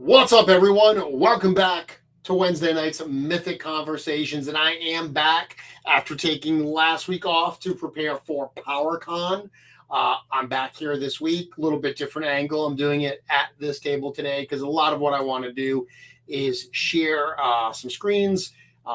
What's up, everyone? Welcome back to Wednesday night's Mythic Conversations, and I am back after taking last week off to prepare for Powercon. I'm back here this week, a little bit different angle. I'm doing it at this table today because a lot of what I want to do is share some screens,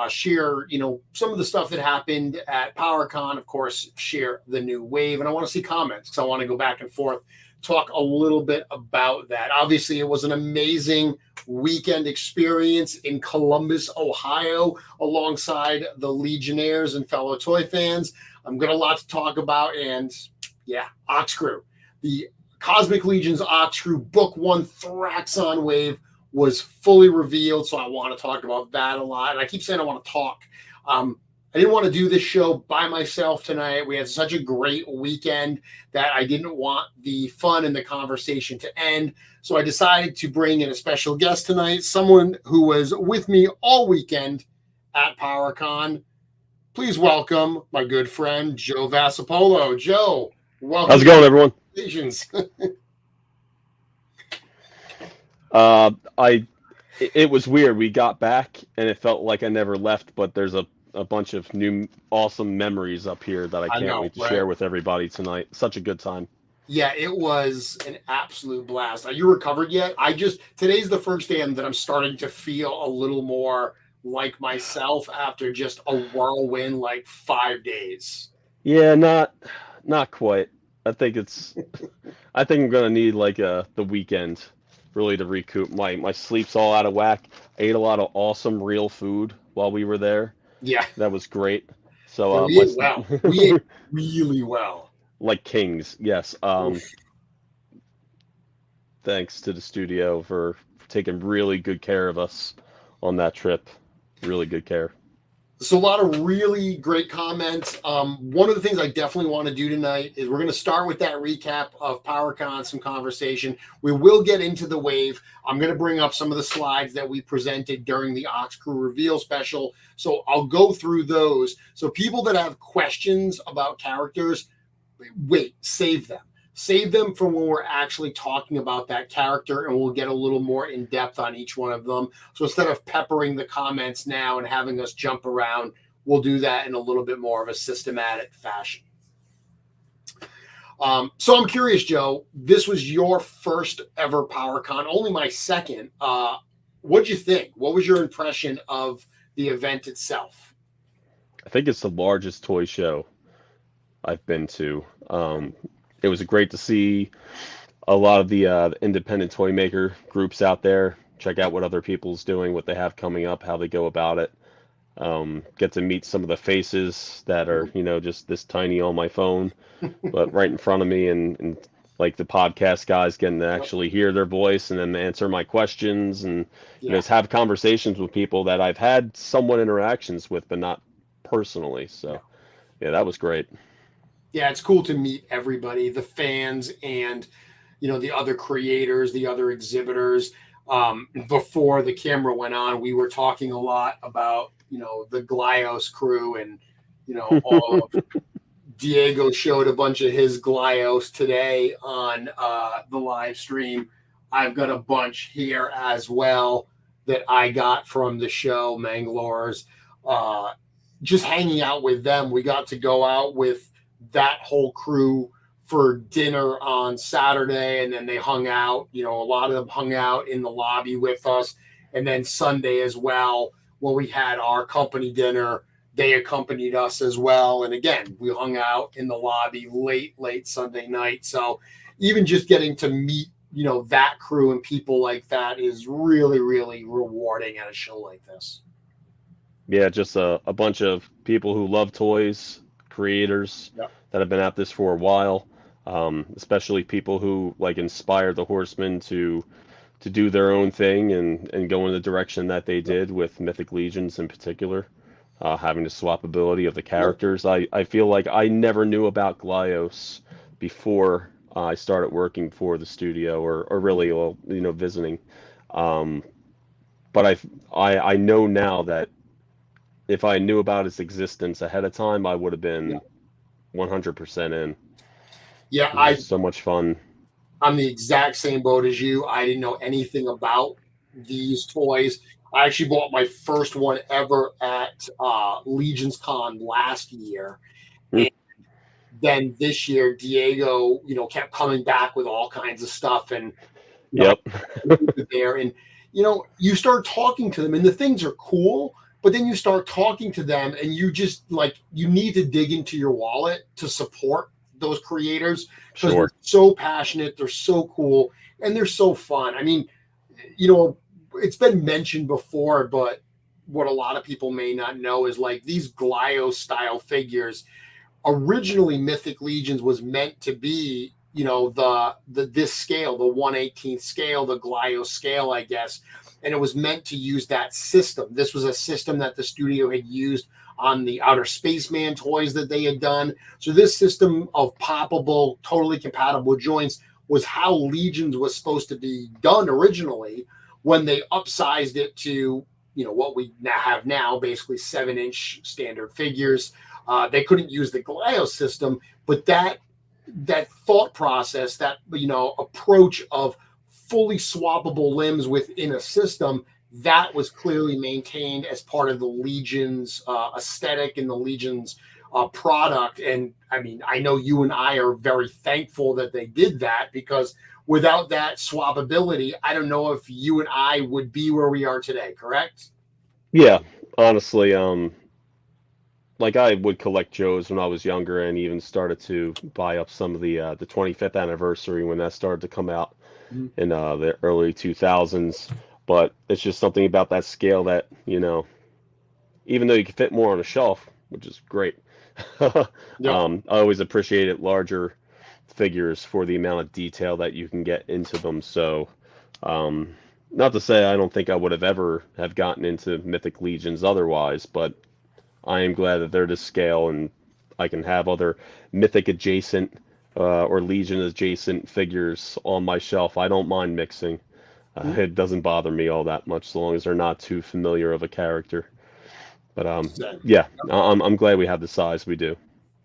share some of the stuff that happened at Powercon, of course, share the new wave, and I want to see comments because I want to go back and forth, talk a little bit about that. Obviously, it was an amazing weekend experience in Columbus, Ohio, alongside the Legionnaires and fellow toy fans. I've got a lot to talk about, and yeah, OxKrewe. The Cosmic Legion's OxKrewe Book 1 Thraxxon wave was fully revealed, so I want to talk about that a lot. And I keep saying I want to talk. I didn't want to do this show by myself tonight. We had such a great weekend that I didn't want the fun and the conversation to end. So I decided to bring in a special guest tonight, someone who was with me all weekend at PowerCon. Please welcome my good friend, Joe Vasapollo. Joe, welcome. How's it going, everyone? It was weird. We got back and it felt like I never left, but there's a bunch of new awesome memories up here that I can't wait to share with everybody tonight. Such a good time. Yeah, it was an absolute blast. Are you recovered yet? Today's the first day that I'm starting to feel a little more like myself after just a whirlwind like 5 days. Yeah, not quite. I think I'm gonna need like the weekend really to recoup. My sleep's all out of whack. I ate a lot of awesome real food while we were there. Yeah, that was great. So we ate well. We ate really well, like kings. Yes. Thanks to the studio for taking really good care of us on that trip. Really good care. So a lot of really great comments. One of the things I definitely want to do tonight is we're going to start with that recap of PowerCon, some conversation. We will get into the wave. I'm going to bring up some of the slides that we presented during the OxKrewe reveal special. So I'll go through those. So people that have questions about characters, save them. Save them for when we're actually talking about that character, and we'll get a little more in depth on each one of them. So instead of peppering the comments now and having us jump around, we'll do that in a little bit more of a systematic fashion. So I'm curious, Joe, this was your first ever PowerCon, only my second. What'd you think? What was your impression of the event itself? I think it's the largest toy show I've been to. It was great to see a lot of the independent toy maker groups out there. Check out what other people's doing, what they have coming up, how they go about it. Get to meet some of the faces that are, just this tiny on my phone, but right in front of me, and like the podcast guys getting to actually hear their voice and then answer my questions and just have conversations with people that I've had somewhat interactions with, but not personally. So yeah, that was great. Yeah, it's cool to meet everybody, the fans and, the other creators, the other exhibitors. Before the camera went on, we were talking a lot about, the Glyos crew and, all of Diego showed a bunch of his Glyos today on the live stream. I've got a bunch here as well that I got from the show, Mangalore's. Just hanging out with them. We got to go out with that whole crew for dinner on Saturday, and then they hung out. A lot of them hung out in the lobby with us, and then Sunday as well, when we had our company dinner, they accompanied us as well. And again, we hung out in the lobby late Sunday night. So even just getting to meet, that crew and people like that is really, really rewarding at a show like this. Yeah, just a bunch of people who love toys, creators that have been at this for a while. especially people who like inspire the horsemen to do their own thing and go in the direction that they did with Mythic Legions in particular, having the swappability of the characters. I feel like I never knew about Glyos before I started working for the studio or really, well, visiting. Um, but I know now that if I knew about its existence ahead of time, I would have been 100% in. Yeah, It was so much fun. I'm the exact same boat as you. I didn't know anything about these toys. I actually bought my first one ever at Legion's Con last year. Hmm. And then this year, Diego, kept coming back with all kinds of stuff. And, Yep. there. And, you start talking to them and the things are cool. But then you start talking to them and you just you need to dig into your wallet to support those creators because Sure. they're so passionate, they're so cool, and they're so fun. I mean, it's been mentioned before, but what a lot of people may not know is these Glio style figures. Originally, Mythic Legions was meant to be, the this scale, the 1/18th scale, the Glio scale, I guess, and it was meant to use that system. This was a system that the studio had used on the Outer Spaceman toys that they had done. So this system of poppable, totally compatible joints was how Legions was supposed to be done originally. When they upsized it to, what we now have now, basically 7-inch standard figures, they couldn't use the Glio system, but that thought process, that approach of fully swappable limbs within a system, that was clearly maintained as part of the Legion's aesthetic and the Legion's product. And I mean, I know you and I are very thankful that they did that, because without that swappability, I don't know if you and I would be where we are today. Correct? Yeah, honestly, like I would collect Joes when I was younger, and even started to buy up some of the 25th anniversary when that started to come out Mhm. in the early 2000s. But it's just something about that scale that, even though you can fit more on a shelf, which is great, Yeah. I always appreciated larger figures for the amount of detail that you can get into them. So, not to say I don't think I would have ever have gotten into Mythic Legions otherwise, but I am glad that they're to scale and I can have other Mythic adjacent or Legion adjacent figures on my shelf. I don't mind mixing. Mhm. It doesn't bother me all that much, so long as they're not too familiar of a character. But yeah, I'm glad we have the size we do.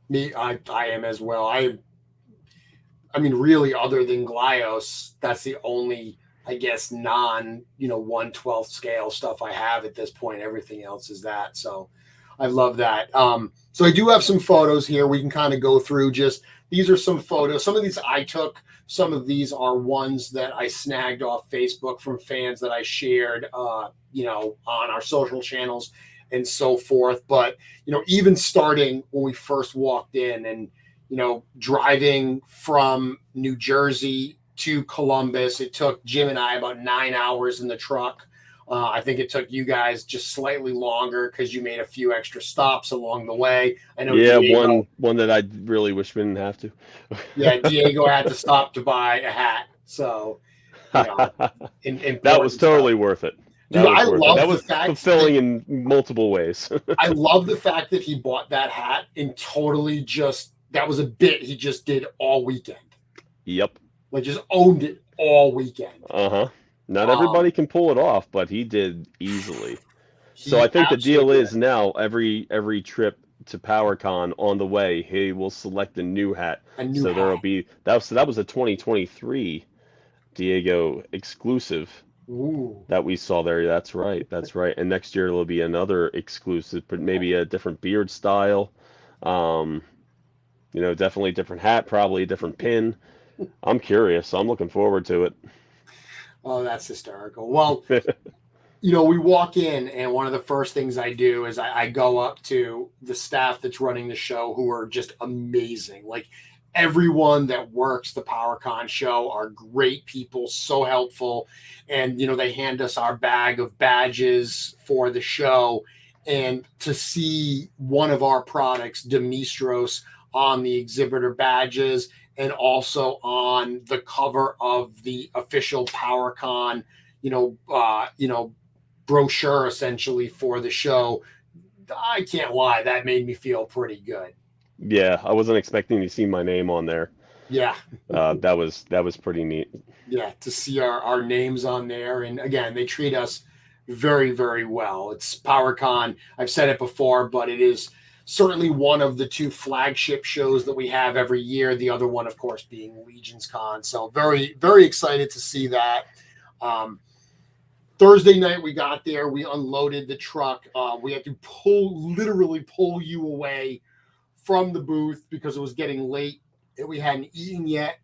Me, I am as well. I mean, really, other than Glios, that's the only, I guess, non 1/12 scale stuff I have at this point. Everything else is that. So I love that. So I do have some photos here. We can kind of go through. Just these are some photos. Some of these I took. Some of these are ones that I snagged off Facebook from fans that I shared, on our social channels and so forth. But even starting when we first walked in and driving from New Jersey to Columbus, it took Jim and I about 9 hours in the truck. I think it took you guys just slightly longer because you made a few extra stops along the way. I know Yeah, Diego. one that I really wish we didn't have to. Yeah, Diego had to stop to buy a hat. So, That was important stuff. totally worth it. That Dude, I was worth it. That love the was fact that fulfilling in multiple ways. I love the fact that he bought that hat and totally just, that was a bit he just did all weekend. Yep. Just owned it all weekend. Uh-huh. Not Um, everybody can pull it off, but he did easily. So I he think the deal absolutely is now every trip to PowerCon on the way, he will select a new hat. a new So there'll hat. be that was a 2023 Diego exclusive Ooh. that we saw there. That's right. That's right. And next year it'll be another exclusive, but maybe a different beard style. Um, definitely a different hat, probably a different pin. I'm curious. I'm looking forward to it. Oh, that's hysterical. Well, we walk in, and one of the first things I do is I go up to the staff that's running the show, who are just amazing. Everyone that works the PowerCon show are great people, so helpful. And, they hand us our bag of badges for the show. And to see one of our products, Demistros, on the exhibitor badges and also on the cover of the official PowerCon, brochure essentially for the show. I can't lie, that made me feel pretty good. Yeah, I wasn't expecting to see my name on there. Yeah. That was pretty neat. Yeah, to see our names on there. And again, they treat us very, very well. It's PowerCon. I've said it before, but it is certainly one of the two flagship shows that we have every year. The other one, of course, being Legions Con. So very, very excited to see that. Thursday night we got there. We unloaded the truck. We had to literally pull you away from the booth because it was getting late and we hadn't eaten yet.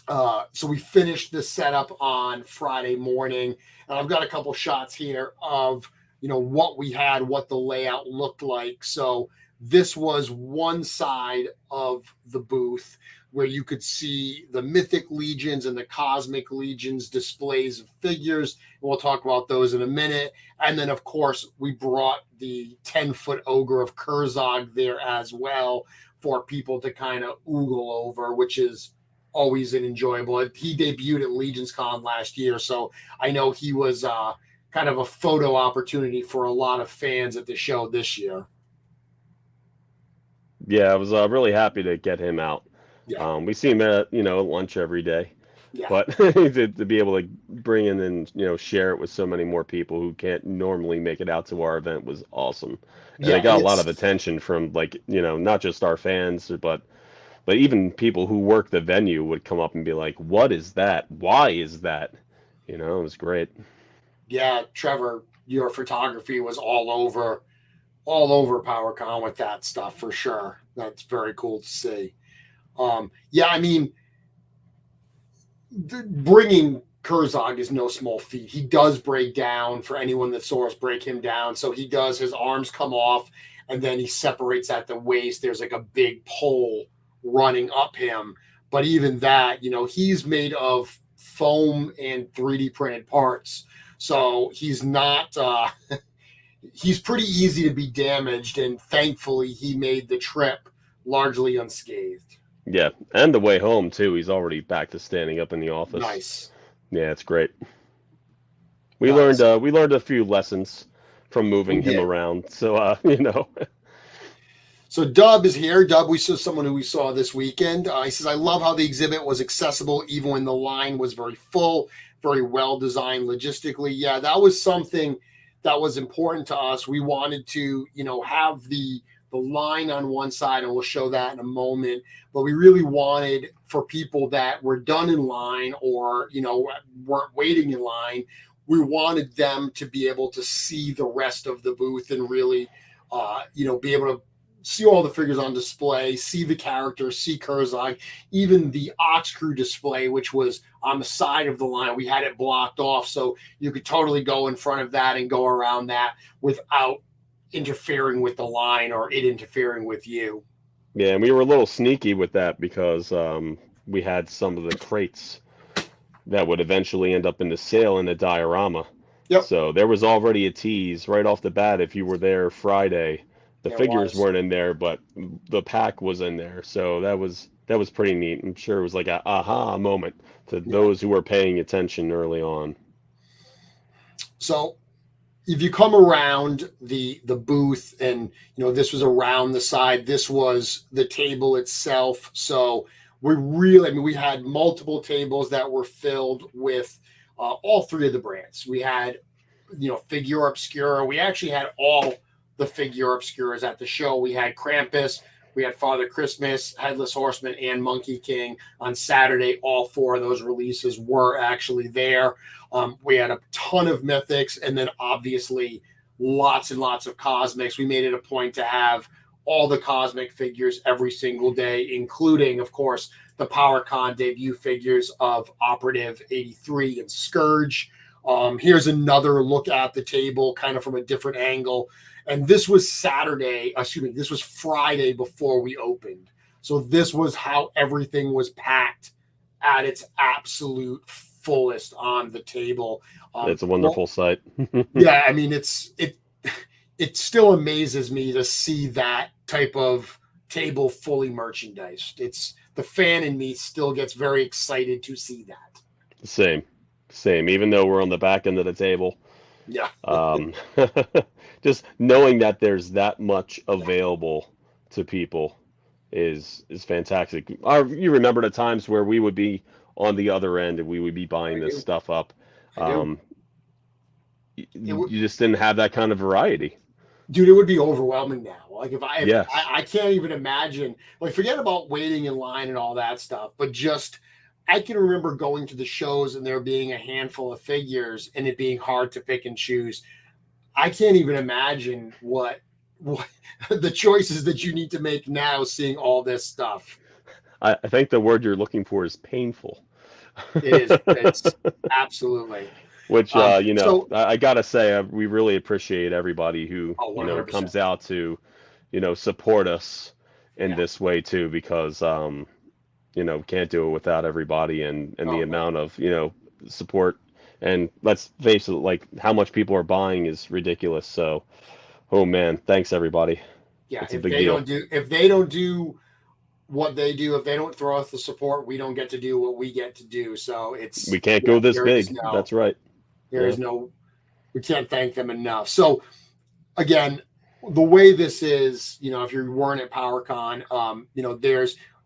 So we finished the setup on Friday morning, and I've got a couple shots here of, what we had, what the layout looked like. So this was one side of the booth where you could see the Mythic Legions and the Cosmic Legions displays of figures. And we'll talk about those in a minute. And then, of course, we brought the 10-foot ogre of Kurzog there as well for people to kind of oogle over, which is always an enjoyable. He debuted at Legions Con last year, so I know he was kind of a photo opportunity for a lot of fans at the show this year. Yeah, I was really happy to get him out. Yeah. We see him at lunch every day, Yeah. but to be able to bring in and share it with so many more people who can't normally make it out to our event was awesome. And Yeah, they got a lot of attention from not just our fans, but even people who work the venue would come up and be like, "What is that? Why is that?" It was great. Yeah, Trevor, your photography was all over PowerCon with that stuff for sure. That's very cool to see. I mean, bringing Kurzog is no small feat. He does break down. For anyone that saw us break him down, so he does. His arms come off, and then he separates at the waist. There's like a big pole running up him, but even that, he's made of foam and 3D printed parts, so he's not he's pretty easy to be damaged, and thankfully he made the trip largely unscathed. Yeah, and the way home too, he's already back to standing up in the office. Nice. Yeah, it's great. We learned a few lessons from moving him around, so So Dub is here. Dub, we saw someone who we saw this weekend. He says, I love how the exhibit was accessible even when the line was very full, very well designed logistically. Yeah, that was something that was important to us. We wanted to, have the line on one side, and we'll show that in a moment. But we really wanted for people that were done in line or, weren't waiting in line, we wanted them to be able to see the rest of the booth and really, be able to see all the figures on display, see the characters, see Kurzog, even the OxKrewe display, which was on the side of the line. We had it blocked off, so you could totally go in front of that and go around that without interfering with the line or it interfering with you. Yeah, and we were a little sneaky with that because we had some of the crates that would eventually end up in the sale in the diorama. Yep. So there was already a tease right off the bat if you were there Friday. The figures weren't in there, but the pack was in there. So that was pretty neat. I'm sure it was like a aha moment to those who were paying attention early on. So if you come around the booth and, this was around the side, this was the table itself. So we had multiple tables that were filled with all three of the brands. We had, Figure Obscura. We actually had all the Figure Obscuras at the show. We had Krampus, we had Father Christmas, Headless Horseman, and Monkey King on Saturday. All four of those releases were actually there. We had a ton of Mythics, and then obviously lots and lots of Cosmics. We made it a point to have all the Cosmic figures every single day, including, of course, the PowerCon debut figures of Operative 83 and Scourge. Here's another look at the table, kind of from a different angle. And this was this was Friday before we opened. So this was how everything was packed at its absolute fullest on the table. It's a wonderful sight. Yeah, I mean, it still amazes me to see that type of table fully merchandised. It's the fan in me still gets very excited to see that. Same. Even though we're on the back end of the table. Yeah. Just knowing that there's that much available to people is fantastic. You remember the times where we would be on the other end and we would be buying this stuff up. You just didn't have that kind of variety. Dude, it would be overwhelming now. Like I can't even imagine, like, forget about waiting in line and all that stuff, but just, I can remember going to the shows and there being a handful of figures and it being hard to pick and choose. I can't even imagine what the choices that you need to make now, seeing all this stuff. I think the word you're looking for is painful. It is. It's absolutely. Which, I gotta say, we really appreciate everybody who, comes out to, support us in this way too, because, can't do it without everybody and the amount of, support. And let's face it, like, how much people are buying is ridiculous. So, oh man, thanks everybody. Yeah, if they don't do what they do, if they don't throw us the support, we don't get to do what we get to do. So we can't go this big. That's right. We can't thank them enough. So again, the way this is, if you weren't at PowerCon,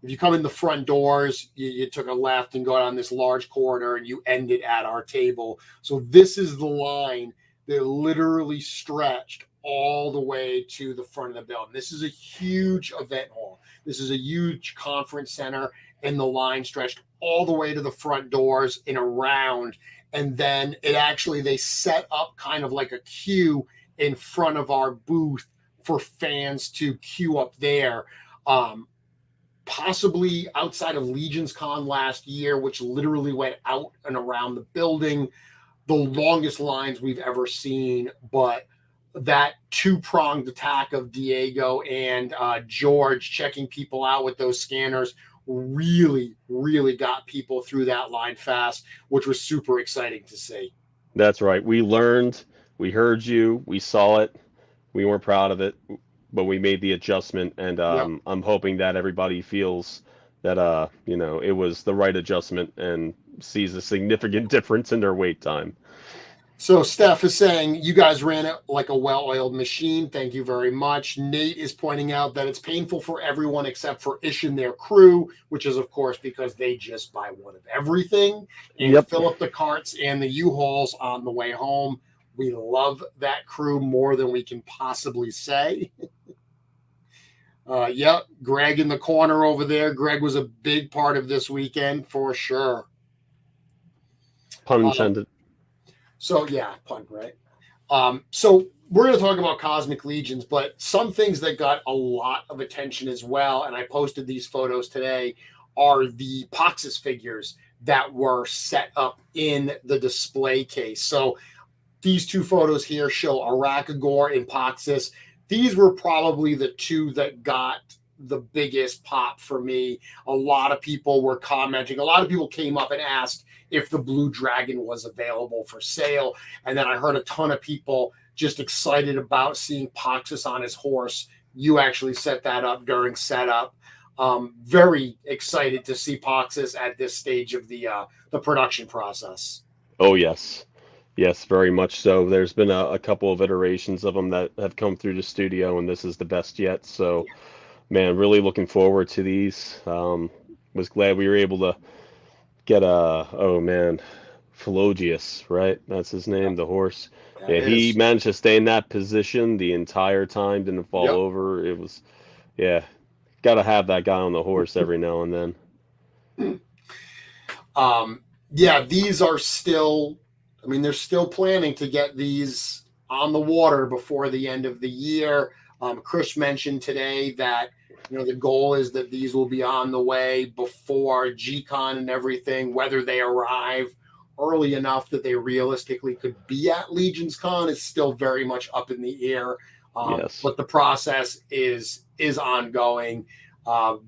if you come in the front doors, you took a left and go down this large corridor and you ended at our table. So this is the line that literally stretched all the way to the front of the building. This is a huge event hall. This is a huge conference center, and the line stretched all the way to the front doors and around. And then they set up kind of like a queue in front of our booth for fans to queue up there. Possibly outside of Legions Con last year, which literally went out and around the building, the longest lines we've ever seen. But that two-pronged attack of Diego and George checking people out with those scanners really, really got people through that line fast, which was super exciting to see. That's right. We learned, we heard you, we saw it, we weren't proud of it, but we made the adjustment, and I'm hoping that everybody feels that it was the right adjustment and sees a significant difference in their wait time. So Steph is saying, you guys ran it like a well-oiled machine. Thank you very much. Nate is pointing out that it's painful for everyone except for Ish and their crew, which is, of course, because they just buy one of everything and fill up the carts and the U-Hauls on the way home. We love that crew more than we can possibly say. Greg in the corner over there. Greg was a big part of this weekend for sure. Pun intended. Pun, right? So we're going to talk about Cosmic Legions, but some things that got a lot of attention as well, and I posted these photos today, are the Poxus figures that were set up in the display case. So these two photos here show Arakagor and Poxus. These were probably the two that got the biggest pop for me. A lot of people were commenting. A lot of people came up and asked if the Blue Dragon was available for sale. And then I heard a ton of people just excited about seeing Poxus on his horse. You actually set that up during setup. Very excited to see Poxus at this stage of the production process. Oh, yes. Yes, very much so. There's been a couple of iterations of them that have come through the studio, and this is the best yet. So, man, really looking forward to these. Was glad we were able to get Philogius, right? That's his name, the horse. He managed to stay in that position the entire time, didn't fall over. It was, got to have that guy on the horse every now and then. These are still, they're still planning to get these on the water before the end of the year. Chris mentioned today that, the goal is that these will be on the way before G-Con and everything, whether they arrive early enough that they realistically could be at Legions Con is still very much up in the air. But the process is ongoing,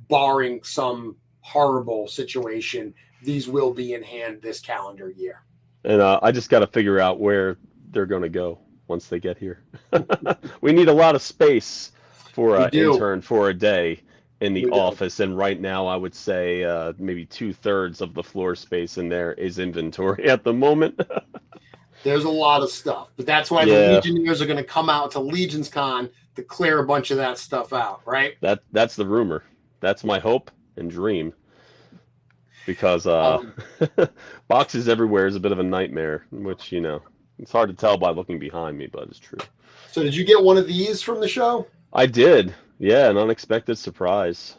barring some horrible situation. These will be in hand this calendar year. And I just got to figure out where they're going to go once they get here. We need a lot of space for an intern for a day. in the No doubt. office, and right now I would say maybe 2/3 of the floor space in there is inventory at the moment. There's a lot of stuff, but that's why the Yeah, Legionnaires are going to come out to Legions Con to clear a bunch of that stuff out, right? that's the rumor. That's my hope and dream, because Um, boxes everywhere is a bit of a nightmare, which, it's hard to tell by looking behind me, but it's true. so did you get one of these from the show? I did. Yeah, an unexpected surprise.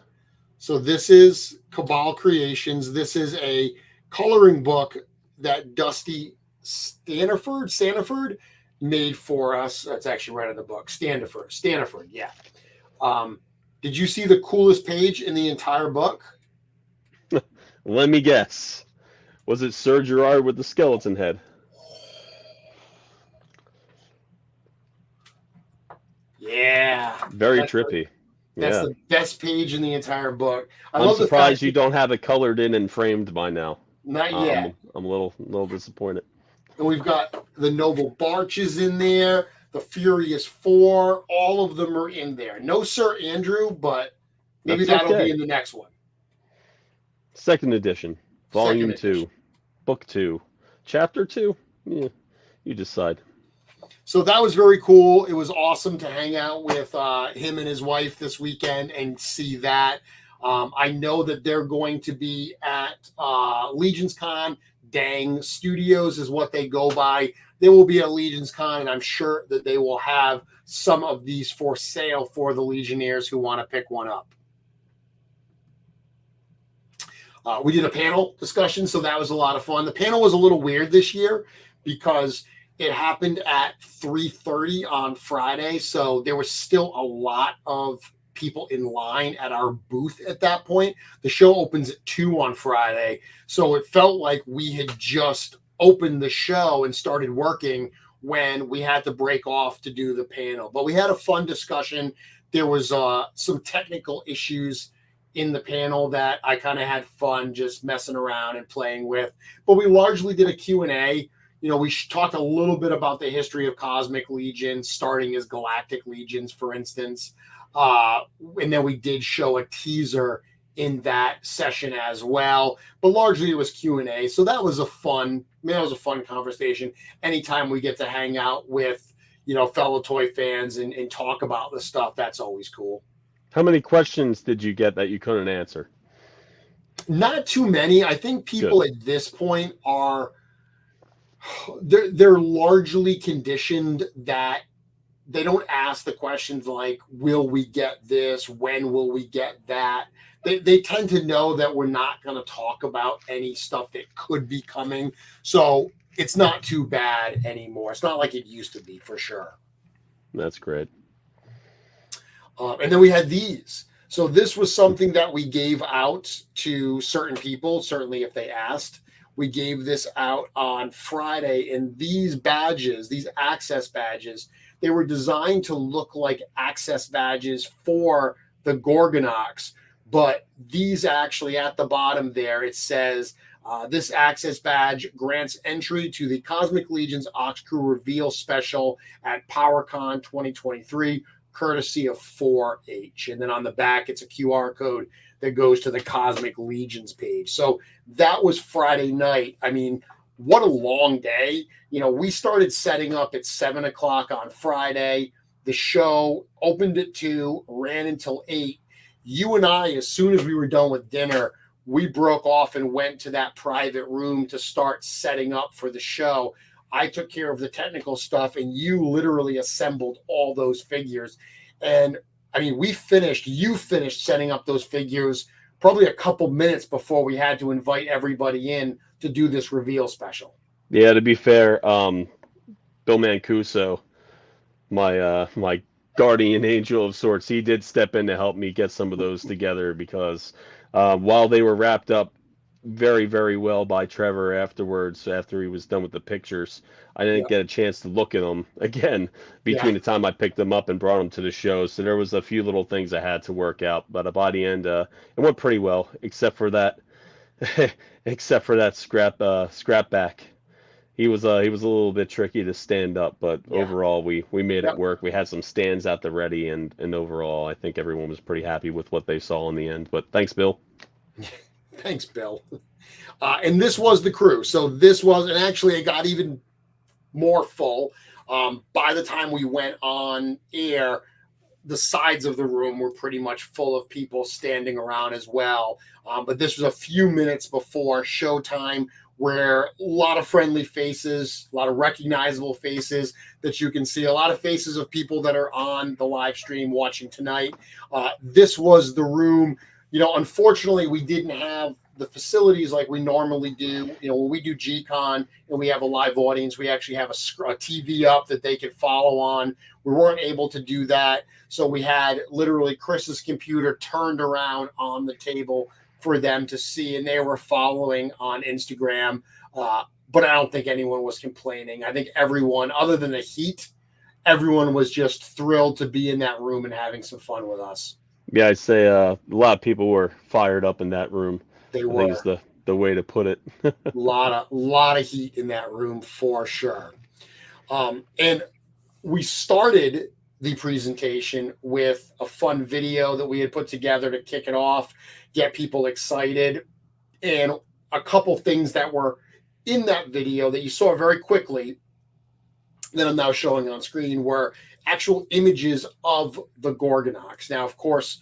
So this is Cabal Creations. This is a coloring book that Dusty Staniford made for us. That's actually right in the book. Staniford, yeah. Did you see the coolest page in the entire book? Let me guess. Was it Sir Gerard with the skeleton head? Yeah. Very trippy. That's Yeah. the best page in the entire book. I'm surprised you don't have it colored in and framed by now. Not yet. I'm a little disappointed. And we've got the Noble Barches in there, the Furious Four. All of them are in there. No Sir Andrew, but maybe that'll be in the next one. Second edition, Volume 2, Book 2, Chapter 2. Yeah, you decide. So that was very cool. It was awesome to hang out with him and his wife this weekend and see that. I know that they're going to be at Legions Con. Dang Studios is what they go by. They will be at Legions Con, and I'm sure that they will have some of these for sale for the Legionnaires who want to pick one up. We did a panel discussion, so that was a lot of fun. The panel was a little weird this year because it happened at 3:30 on Friday, so there was still a lot of people in line at our booth at that point. The show opens at 2 on Friday, so it felt like we had just opened the show and started working when we had to break off to do the panel. But we had a fun discussion. There was some technical issues in the panel that I kind of had fun just messing around and playing with. But we largely did a Q&A. We talked a little bit about the history of Cosmic Legions, starting as Galactic Legions, for instance. And then we did show a teaser in that session as well. But largely it was Q&A. So that was a fun conversation. Anytime we get to hang out with, fellow toy fans and talk about the stuff, that's always cool. How many questions did you get that you couldn't answer? Not too many. I think people at this point they're largely conditioned that they don't ask the questions like, will we get this? When will we get that? They tend to know that we're not going to talk about any stuff that could be coming. So it's not too bad anymore. It's not like it used to be, for sure. That's great. And then we had these. So this was something that we gave out to certain people, certainly if they asked. We gave this out on Friday, and these badges, these access badges, they were designed to look like access badges for the Gorgonox. But these actually, at the bottom there, it says, this access badge grants entry to the Cosmic Legion's OxKrewe Reveal Special at Powercon 2023, courtesy of 4H. And then on the back, it's a QR code that goes to the Cosmic Legions page. So that was Friday night. I mean, what a long day. We started setting up at 7 o'clock on Friday. The show opened at 2, ran until 8. You and I, as soon as we were done with dinner, we broke off and went to that private room to start setting up for the show. I took care of the technical stuff, and you literally assembled all those figures. And I mean, you finished setting up those figures probably a couple minutes before we had to invite everybody in to do this reveal special. Yeah, to be fair, Bill Mancuso, my guardian angel of sorts, he did step in to help me get some of those together, because while they were wrapped up very, very well by Trevor afterwards, after he was done with the pictures, I didn't get a chance to look at them again between the time I picked them up and brought them to the show. So there was a few little things I had to work out, but by the end, it went pretty well, except for that scrap back. he was a little bit tricky to stand up, but Yeah. overall we made it Yep. work. We had some stands at the ready, and overall I think everyone was pretty happy with what they saw in the end. But thanks, Bill. Thanks, Bill. And this was the crew. So this was, and actually it got even more full. By the time we went on air, the sides of the room were pretty much full of people standing around as well. But this was a few minutes before showtime, where a lot of friendly faces, a lot of recognizable faces that you can see, a lot of faces of people that are on the live stream watching tonight. This was the room. Unfortunately, we didn't have the facilities like we normally do. When we do G-Con and we have a live audience, we actually have a TV up that they could follow on. We weren't able to do that. So we had literally Chris's computer turned around on the table for them to see, and they were following on Instagram. But I don't think anyone was complaining. I think everyone, other than the heat, everyone was just thrilled to be in that room and having some fun with us. Yeah, I'd say a lot of people were fired up in that room. They I were. think is the way to put it. lot of heat in that room for sure. And we started the presentation with a fun video that we had put together to kick it off, get people excited. And a couple things that were in that video that you saw very quickly that I'm now showing on screen were actual images of the Gorgonox. Now, of course,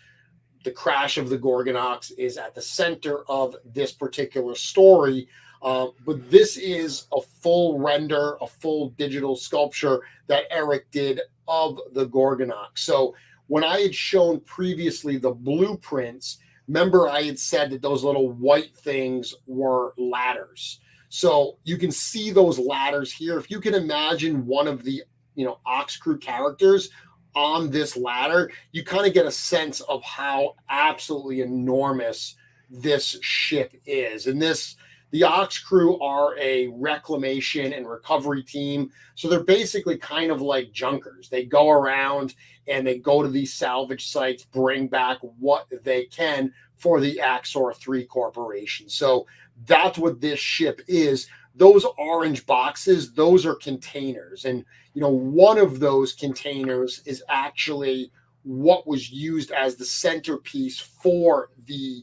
the crash of the Gorgonox is at the center of this particular story. But this is a full render, a full digital sculpture that Eric did of the Gorgonox. So when I had shown previously the blueprints, remember I had said that those little white things were ladders. So you can see those ladders here. If you can imagine one of the OxKrewe characters on this ladder, you kind of get a sense of how absolutely enormous this ship is. And the OxKrewe are a reclamation and recovery team. So they're basically kind of like junkers. They go around and they go to these salvage sites, bring back what they can for the Axor 3 Corporation. So that's what this ship is. Those orange boxes, those are containers. And, one of those containers is actually what was used as the centerpiece for the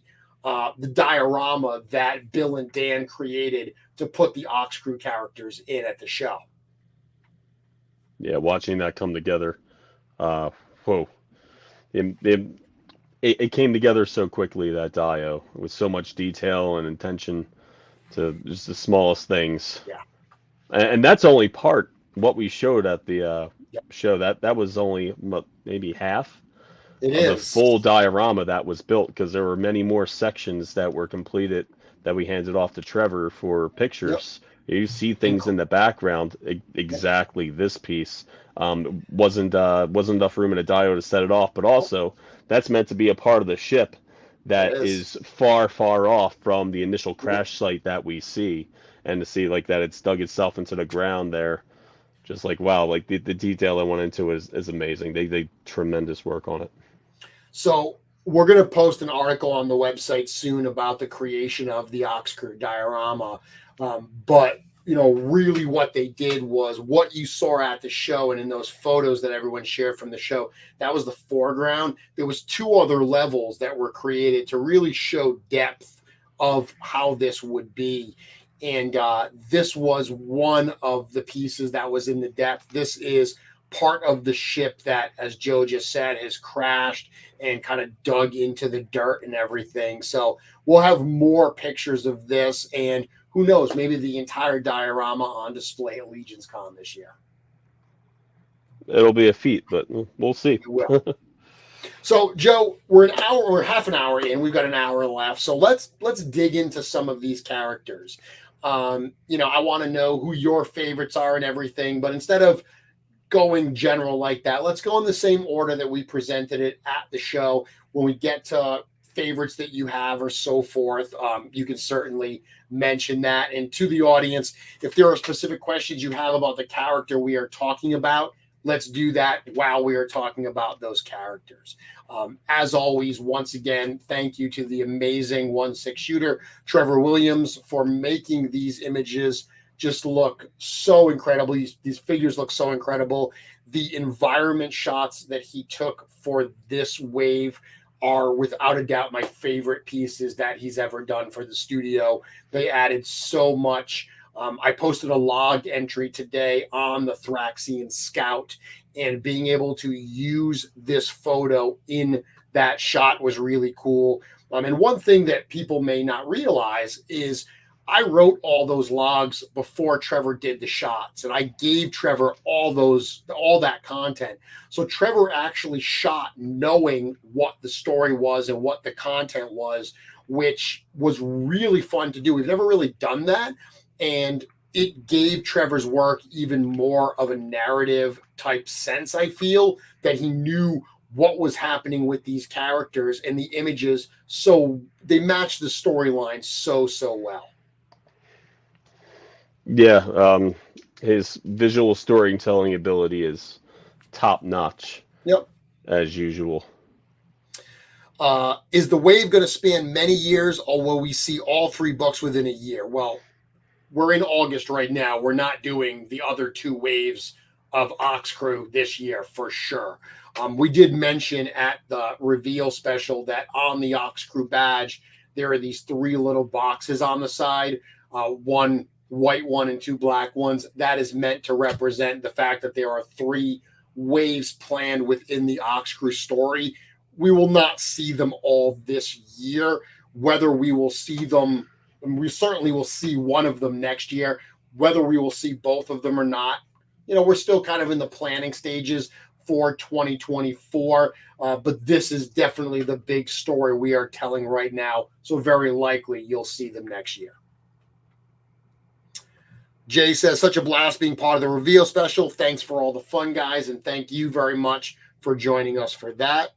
diorama that Bill and Dan created to put the OxKrewe characters in at the show. Yeah, watching that come together, whoa! It came together so quickly, that dio, with so much detail and intention to just the smallest things. Yeah, and that's only part what we showed at the Yep. show. That was only maybe half it of is the full diorama that was built, because there were many more sections that were completed that we handed off to Trevor for pictures. Yep. You see things in the background, exactly this piece. Wasn't enough room in a dio to set it off, but also that's meant to be a part of the ship that is far, far off from the initial crash site that we see, and to see like that it's dug itself into the ground there, just like wow, like the detail that went into it is amazing. They did tremendous work on it. So we're going to post an article on the website soon about the creation of the OxKrewe diorama. But, really what they did was what you saw at the show and in those photos that everyone shared from the show, that was the foreground. There was 2 other levels that were created to really show depth of how this would be. And this was one of the pieces that was in the depth. This is part of the ship that, as Joe just said, has crashed and kind of dug into the dirt and everything. So we'll have more pictures of this, and who knows, maybe the entire diorama on display at Legions Con this year. It'll be a feat, but we'll see. So Joe, we're half an hour in. We've got an hour left. So let's dig into some of these characters. I want to know who your favorites are and everything, but instead of going general like that, let's go in the same order that we presented it at the show. When we get to favorites that you have or so forth, you can certainly mention that. And to the audience, if there are specific questions you have about the character we are talking about, let's do that while we are talking about those characters. As always, once again, thank you to the amazing 1/6 shooter, Trevor Williams, for making these images just look so incredible. These figures look so incredible. The environment shots that he took for this wave are without a doubt my favorite pieces that he's ever done for the studio. They added so much. I posted a logged entry today on the Thraxian Scout, and being able to use this photo in that shot was really cool. And one thing that people may not realize is I wrote all those logs before Trevor did the shots, and I gave Trevor all that content. So Trevor actually shot knowing what the story was and what the content was, which was really fun to do. We've never really done that, and it gave Trevor's work even more of a narrative type sense. I feel that he knew what was happening with these characters and the images, so they matched the storyline so well. Yeah, his visual storytelling ability is top notch. Yep. As usual. Is the wave going to span many years, or will we see all 3 books within a year? Well, we're in August right now. We're not doing the other 2 waves of OxKrewe this year for sure. We did mention at the reveal special that on the OxKrewe badge, there are these 3 little boxes on the side, 1 white one and 2 black ones. That is meant to represent the fact that there are 3 waves planned within the OxKrewe story. We will not see them all this year. Whether we will see them, we certainly will see one of them next year. Whether we will see both of them or not, we're still kind of in the planning stages for 2024. But this is definitely the big story we are telling right now. So very likely you'll see them next year. Jay says, such a blast being part of the reveal special. Thanks for all the fun, guys, and thank you very much for joining us for that.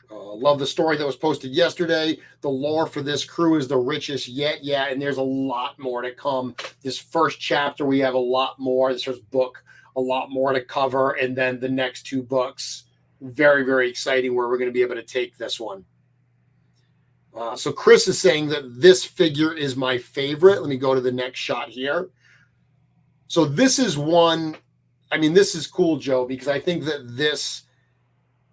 Love the story that was posted yesterday. The lore for this crew is the richest yet. Yeah, and there's a lot more to come. This first chapter, we have a lot more. This first book, a lot more to cover. And then the next 2 books, very, very exciting where we're going to be able to take this one. So Chris is saying that this figure is my favorite. Let me go to the next shot here. So this is one, this is cool, Joe, because I think that this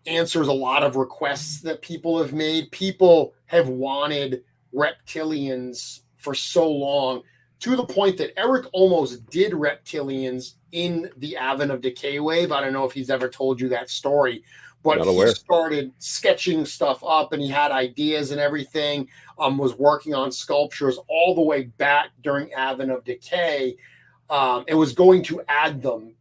answers a lot of requests that people have made. People have wanted reptilians for so long, to the point that Eric almost did reptilians in the Advent of Decay wave. I don't know if he's ever told you that story, but he started sketching stuff up and he had ideas and everything, was working on sculptures all the way back during Advent of Decay. It was going to add them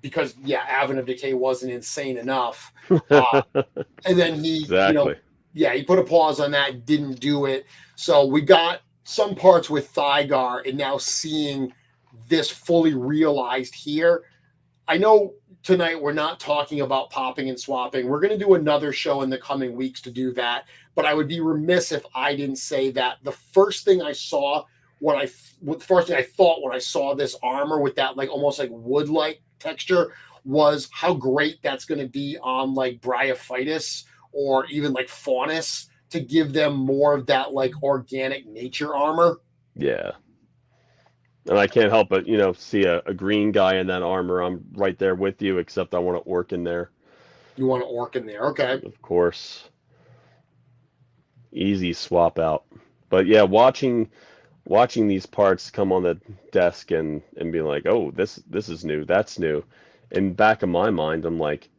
because, Advent of Decay wasn't insane enough. And then he, he put a pause on that, didn't do it. So we got some parts with Thygar, and now seeing this fully realized here. I know tonight we're not talking about popping and swapping. We're going to do another show in the coming weeks to do that. But I would be remiss if I didn't say that the first thing I saw when I thought when I saw this armor with that almost wood-like texture was how great that's going to be on Bryophytus or even Faunus, to give them more of that organic nature armor. Yeah. And I can't help but, see a green guy in that armor. I'm right there with you, except I want an orc in there. You want an orc in there. Okay. Of course. Easy swap out. But yeah, watching these parts come on the desk and be like, oh, this is new, that's new. In back of my mind, I'm like,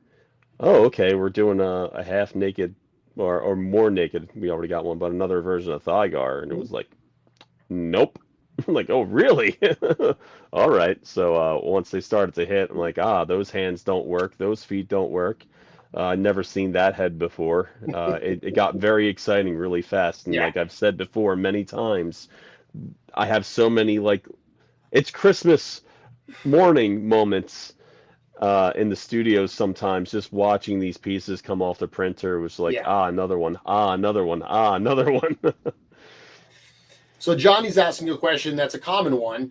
oh, okay, we're doing a half naked or more naked. We already got one, but another version of Thygar, and it was like, nope. I'm like, oh, really? All right. So once they started to hit, I'm like, those hands don't work, those feet don't work. I'd never seen that head before. It got very exciting really fast, and like I've said before many times, I have so many it's Christmas morning moments in the studios sometimes, just watching these pieces come off the printer was like, another one, another one, another one. So Johnny's asking a question that's a common one.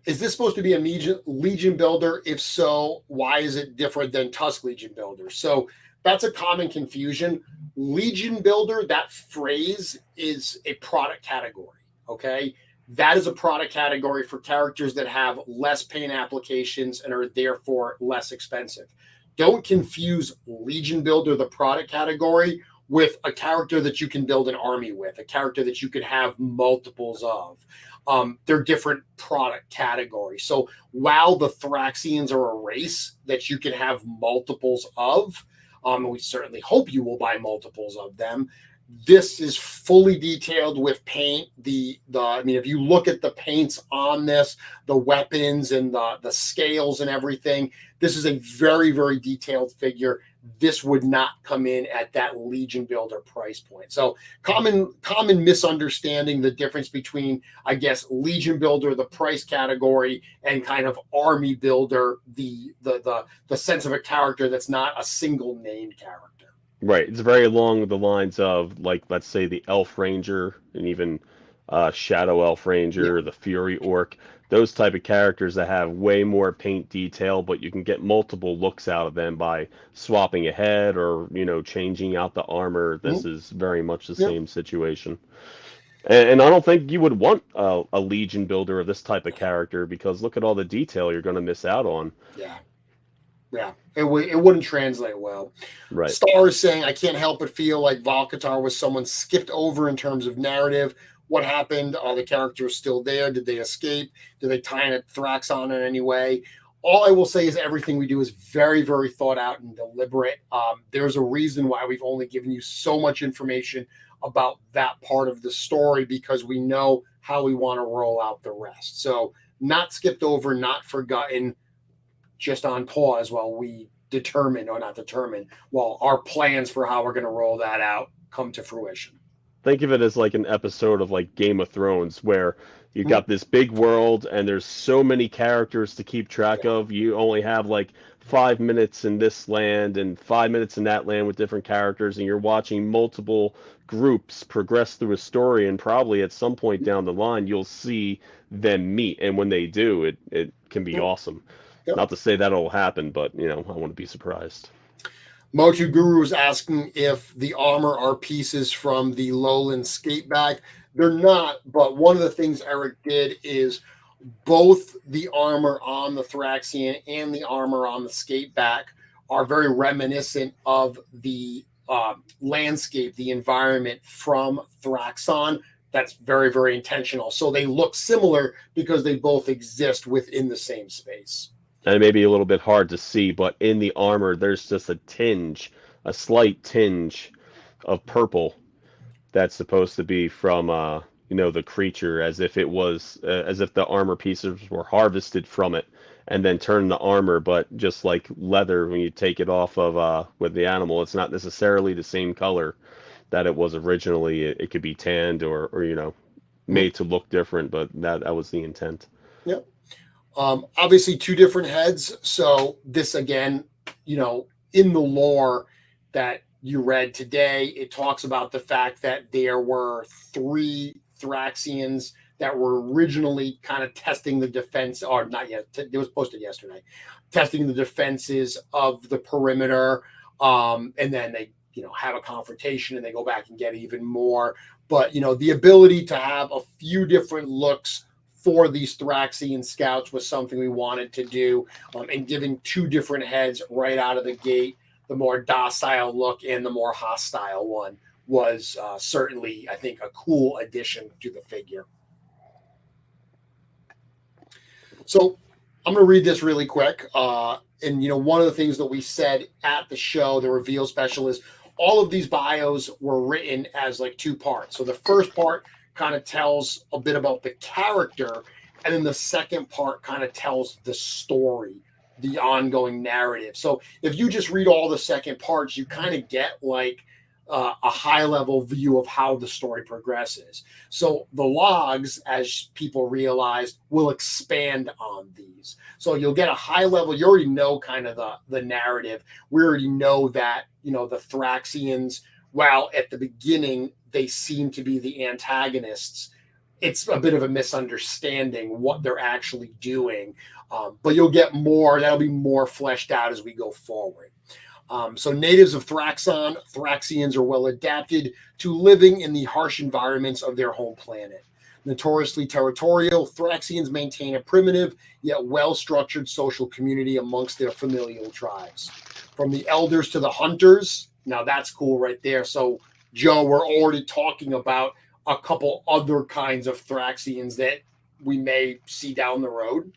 Is this supposed to be a Legion builder? If so, why is it different than Tusk Legion builder? So that's a common confusion. Legion builder, that phrase is a product category, okay? That is a product category for characters that have less paint applications and are therefore less expensive. Don't confuse Legion Builder, the product category, with a character that you can build an army with, a character that you could have multiples of. They're different product categories. So while the Thraxians are a race that you can have multiples of, and we certainly hope you will buy multiples of them, this is fully detailed with paint. I mean, if you look at the paints on this, the weapons and the scales and everything, this is a very, very detailed figure. This would not come in at that Legion Builder price point. So common misunderstanding the difference between, I guess, Legion Builder, the price category, and kind of Army Builder, the sense of a character that's not a single named character. Right. It's very along the lines of, like, let's say the Elf Ranger and even Shadow Elf Ranger, the Fury Orc, those type of characters that have way more paint detail, but you can get multiple looks out of them by swapping a head or, changing out the armor. This is very much the same situation. And I don't think you would want a Legion Builder of this type of character, because look at all the detail you're going to miss out on. Yeah, it wouldn't translate well. Right. Star is saying, I can't help but feel like Valkatar was someone skipped over in terms of narrative. What happened? Are the characters still there? Did they escape? Did they tie in a Thraxxon in any way? All I will say is everything we do is very, very thought out and deliberate. There's a reason why we've only given you so much information about that part of the story, because we know how we want to roll out the rest. So not skipped over, not forgotten, just on pause while we while our plans for how we're going to roll that out come to fruition. Think of it as like an episode of like Game of Thrones, where you got this big world and there's so many characters to keep track of. You only have like 5 minutes in this land and 5 minutes in that land with different characters, and you're watching multiple groups progress through a story, and probably at some point down the line you'll see them meet, and when they do, it can be awesome. Not to say that'll happen, but I wouldn't be surprised. Motu Guru is asking if the armor are pieces from the Lowland skate bag. They're not, but one of the things Eric did is both the armor on the Thraxian and the armor on the skate back are very reminiscent of the landscape, the environment from Thraxxon. That's very, very intentional. So they look similar because they both exist within the same space. And it may be a little bit hard to see, but in the armor, there's just a slight tinge of purple that's supposed to be from, the creature, as if the armor pieces were harvested from it and then turned to armor. But just like leather, when you take it off of with the animal, it's not necessarily the same color that it was originally. It could be tanned or made to look different, but that was the intent. Yep. Obviously, two different heads. So this, again, in the lore that you read today, it talks about the fact that there were 3 Thraxians that were originally kind of testing the defense, or not yet, it was posted yesterday, testing the defenses of the perimeter. And then they, have a confrontation and they go back and get even more. But, the ability to have a few different looks for these Thraxian scouts was something we wanted to do, and giving 2 different heads right out of the gate, the more docile look and the more hostile one, was certainly, I think, a cool addition to the figure. So I'm going to read this really quick. And, one of the things that we said at the show, the reveal special, is all of these bios were written as like 2 parts. So the first part kind of tells a bit about the character, and then the second part kind of tells the story, the ongoing narrative. So if you just read all the second parts, you kind of get like a high level view of how the story progresses. So the logs, as people realized, will expand on these. So you'll get a high level. You already know kind of the narrative. We already know that, the Thraxians, while at the beginning they seem to be the antagonists, it's a bit of a misunderstanding what they're actually doing. But you'll get more. That'll be more fleshed out as we go forward. So natives of Thraxxon, Thraxians are well adapted to living in the harsh environments of their home planet. Notoriously territorial, Thraxians maintain a primitive yet well-structured social community amongst their familial tribes. From the elders to the hunters, now that's cool right there. So, Joe, we're already talking about a couple other kinds of Thraxians that we may see down the road.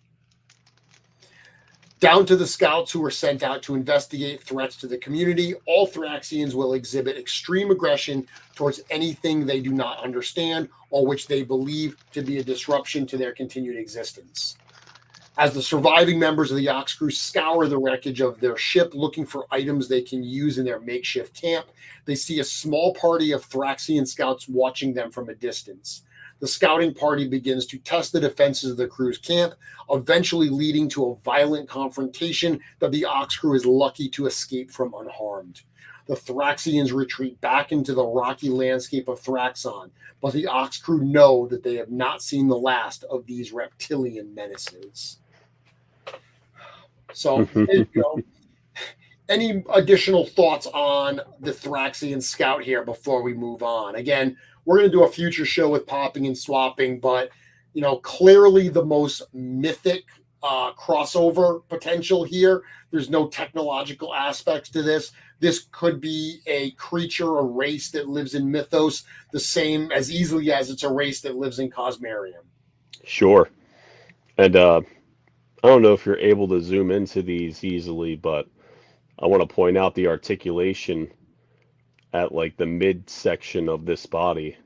Down to the scouts who were sent out to investigate threats to the community, all Thraxians will exhibit extreme aggression towards anything they do not understand or which they believe to be a disruption to their continued existence. As the surviving members of the OxKrewe scour the wreckage of their ship looking for items they can use in their makeshift camp, they see a small party of Thraxian scouts watching them from a distance. The scouting party begins to test the defenses of the crew's camp, eventually leading to a violent confrontation that the OxKrewe is lucky to escape from unharmed. The Thraxians retreat back into the rocky landscape of Thraxxon, but the OxKrewe know that they have not seen the last of these reptilian menaces. So, you know, any additional thoughts on the Thraxian Scout here before we move on? Again, we're going to do a future show with popping and swapping, but, you know, clearly the most mythic crossover potential here. There's no technological aspects to this. This could be a creature, a race that lives in mythos, the same as easily as it's a race that lives in Cosmarium. Sure. And I don't know if you're able to zoom into these easily, but I want to point out the articulation at like the midsection of this body.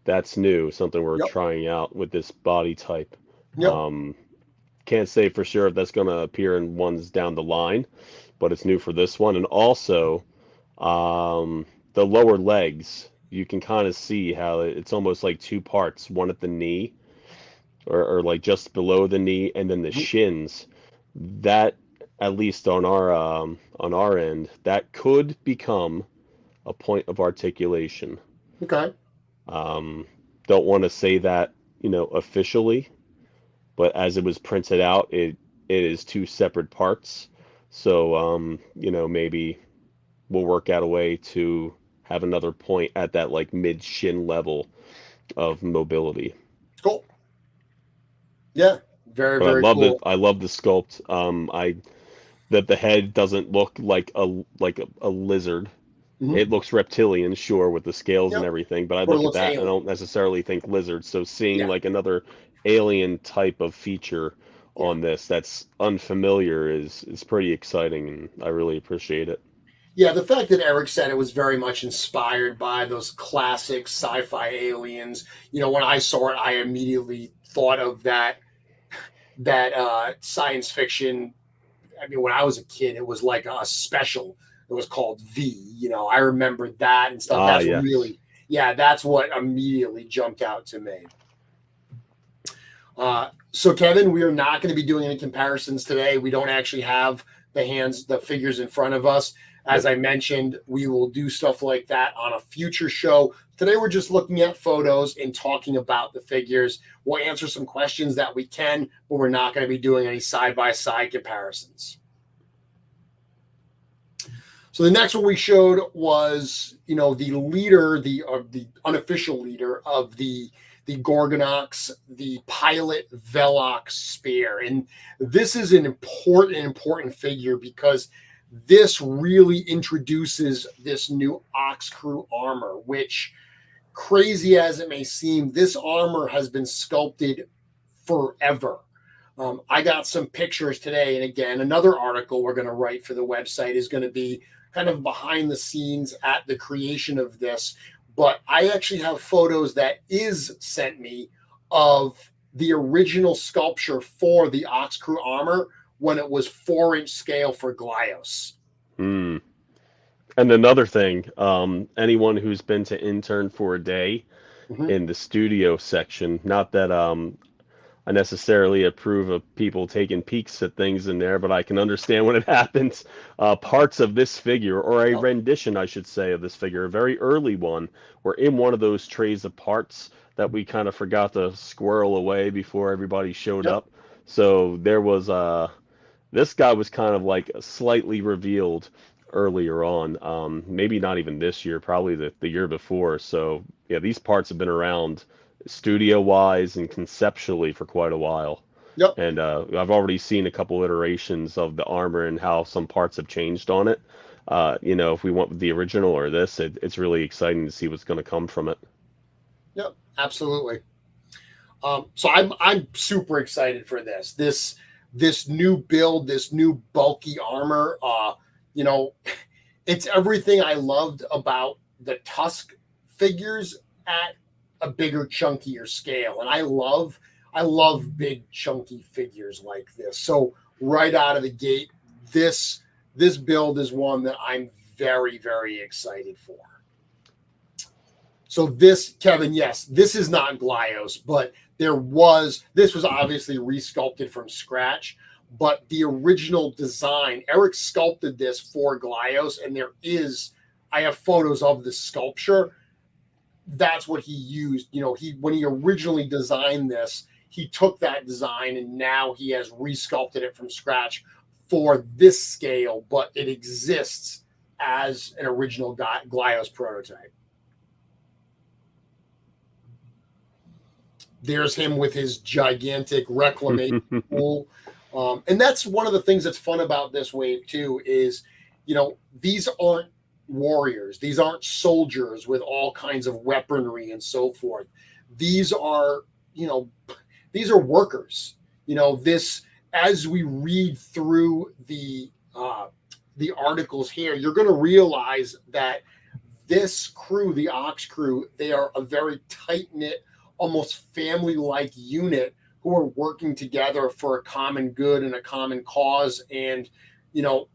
That's new, something we're trying out with this body type. Can't say for sure if that's going to appear in ones down the line, but it's new for this one. And also, the lower legs, you can kind of see how it's almost like two parts, one at the knee, or like just below the knee, and then the shins. That, at least on our end, that could become a point of articulation. Okay. Don't want to say that, you know, officially, but as it was printed out, it is two separate parts. So, you know, maybe we'll work out a way to have another point at that like mid shin level of mobility. Cool. Yeah. Very, very cool. I love the sculpt. That the head doesn't look like a lizard. It looks reptilian, sure, with the scales and everything, but I look at that and I don't necessarily think lizard. So seeing like another alien type of feature on this that's unfamiliar is pretty exciting, and I really appreciate it. Yeah, the fact that Eric said it was very much inspired by those classic sci-fi aliens. You know, when I saw it, I immediately thought of that science fiction. I mean, when I was a kid, it was like a special. It was called V. You know, I remember that and stuff. That's really, that's what immediately jumped out to me. So, Kevin, we are not going to be doing any comparisons today. We don't actually have the figures in front of us. As I mentioned, we will do stuff like that on a future show. Today, we're just looking at photos and talking about the figures. We'll answer some questions that we can, but we're not going to be doing any side-by-side comparisons. So the next one we showed was, you know, the leader, the unofficial leader of the Gorgonox, the pilot Velox Spear. And this is an important figure because this really introduces this new OxKrewe armor, which, crazy as it may seem, this armor has been sculpted forever. I got some pictures today, and again, another article we're going to write for the website is going to be kind of behind the scenes at the creation of this. But I actually have photos that Iz sent me of the original sculpture for the OxKrewe armor when it was 4-inch scale for Glyos. And another thing, anyone who's been to intern for a day in the studio section, not that I necessarily approve of people taking peeks at things in there, but I can understand when it happens. Parts of this figure, or a rendition, I should say, of this figure, a very early one, were in one of those trays of parts that we kind of forgot to squirrel away before everybody showed up. So there was this guy was kind of like slightly revealed earlier on, maybe not even this year, probably the year before. So yeah, these parts have been around studio wise and conceptually for quite a while. Yep. And I've already seen a couple iterations of the armor and how some parts have changed on it. If we went with the original or this, it's really exciting to see what's going to come from it. Yep. Absolutely. So I'm super excited for this new build, this new bulky armor. It's everything I loved about the Tusk figures at a bigger, chunkier scale, and I love big, chunky figures like this. So right out of the gate, this build is one that I'm very, very excited for. So this, Kevin, yes, this is not Glyos, but this was obviously resculpted from scratch, but the original design, Eric sculpted this for Glyos, and I have photos of the sculpture. That's what he used. When he originally designed this, he took that design and now he has resculpted it from scratch for this scale, but it exists as an original Glyos prototype. There's him with his gigantic reclamation tool. And that's one of the things that's fun about this wave too, is, these aren't warriors. These aren't soldiers with all kinds of weaponry and so forth. These are workers. As we read through the articles here, you're going to realize that this crew, the OxKrewe, they are a very tight-knit, almost family-like unit who are working together for a common good and a common cause. And,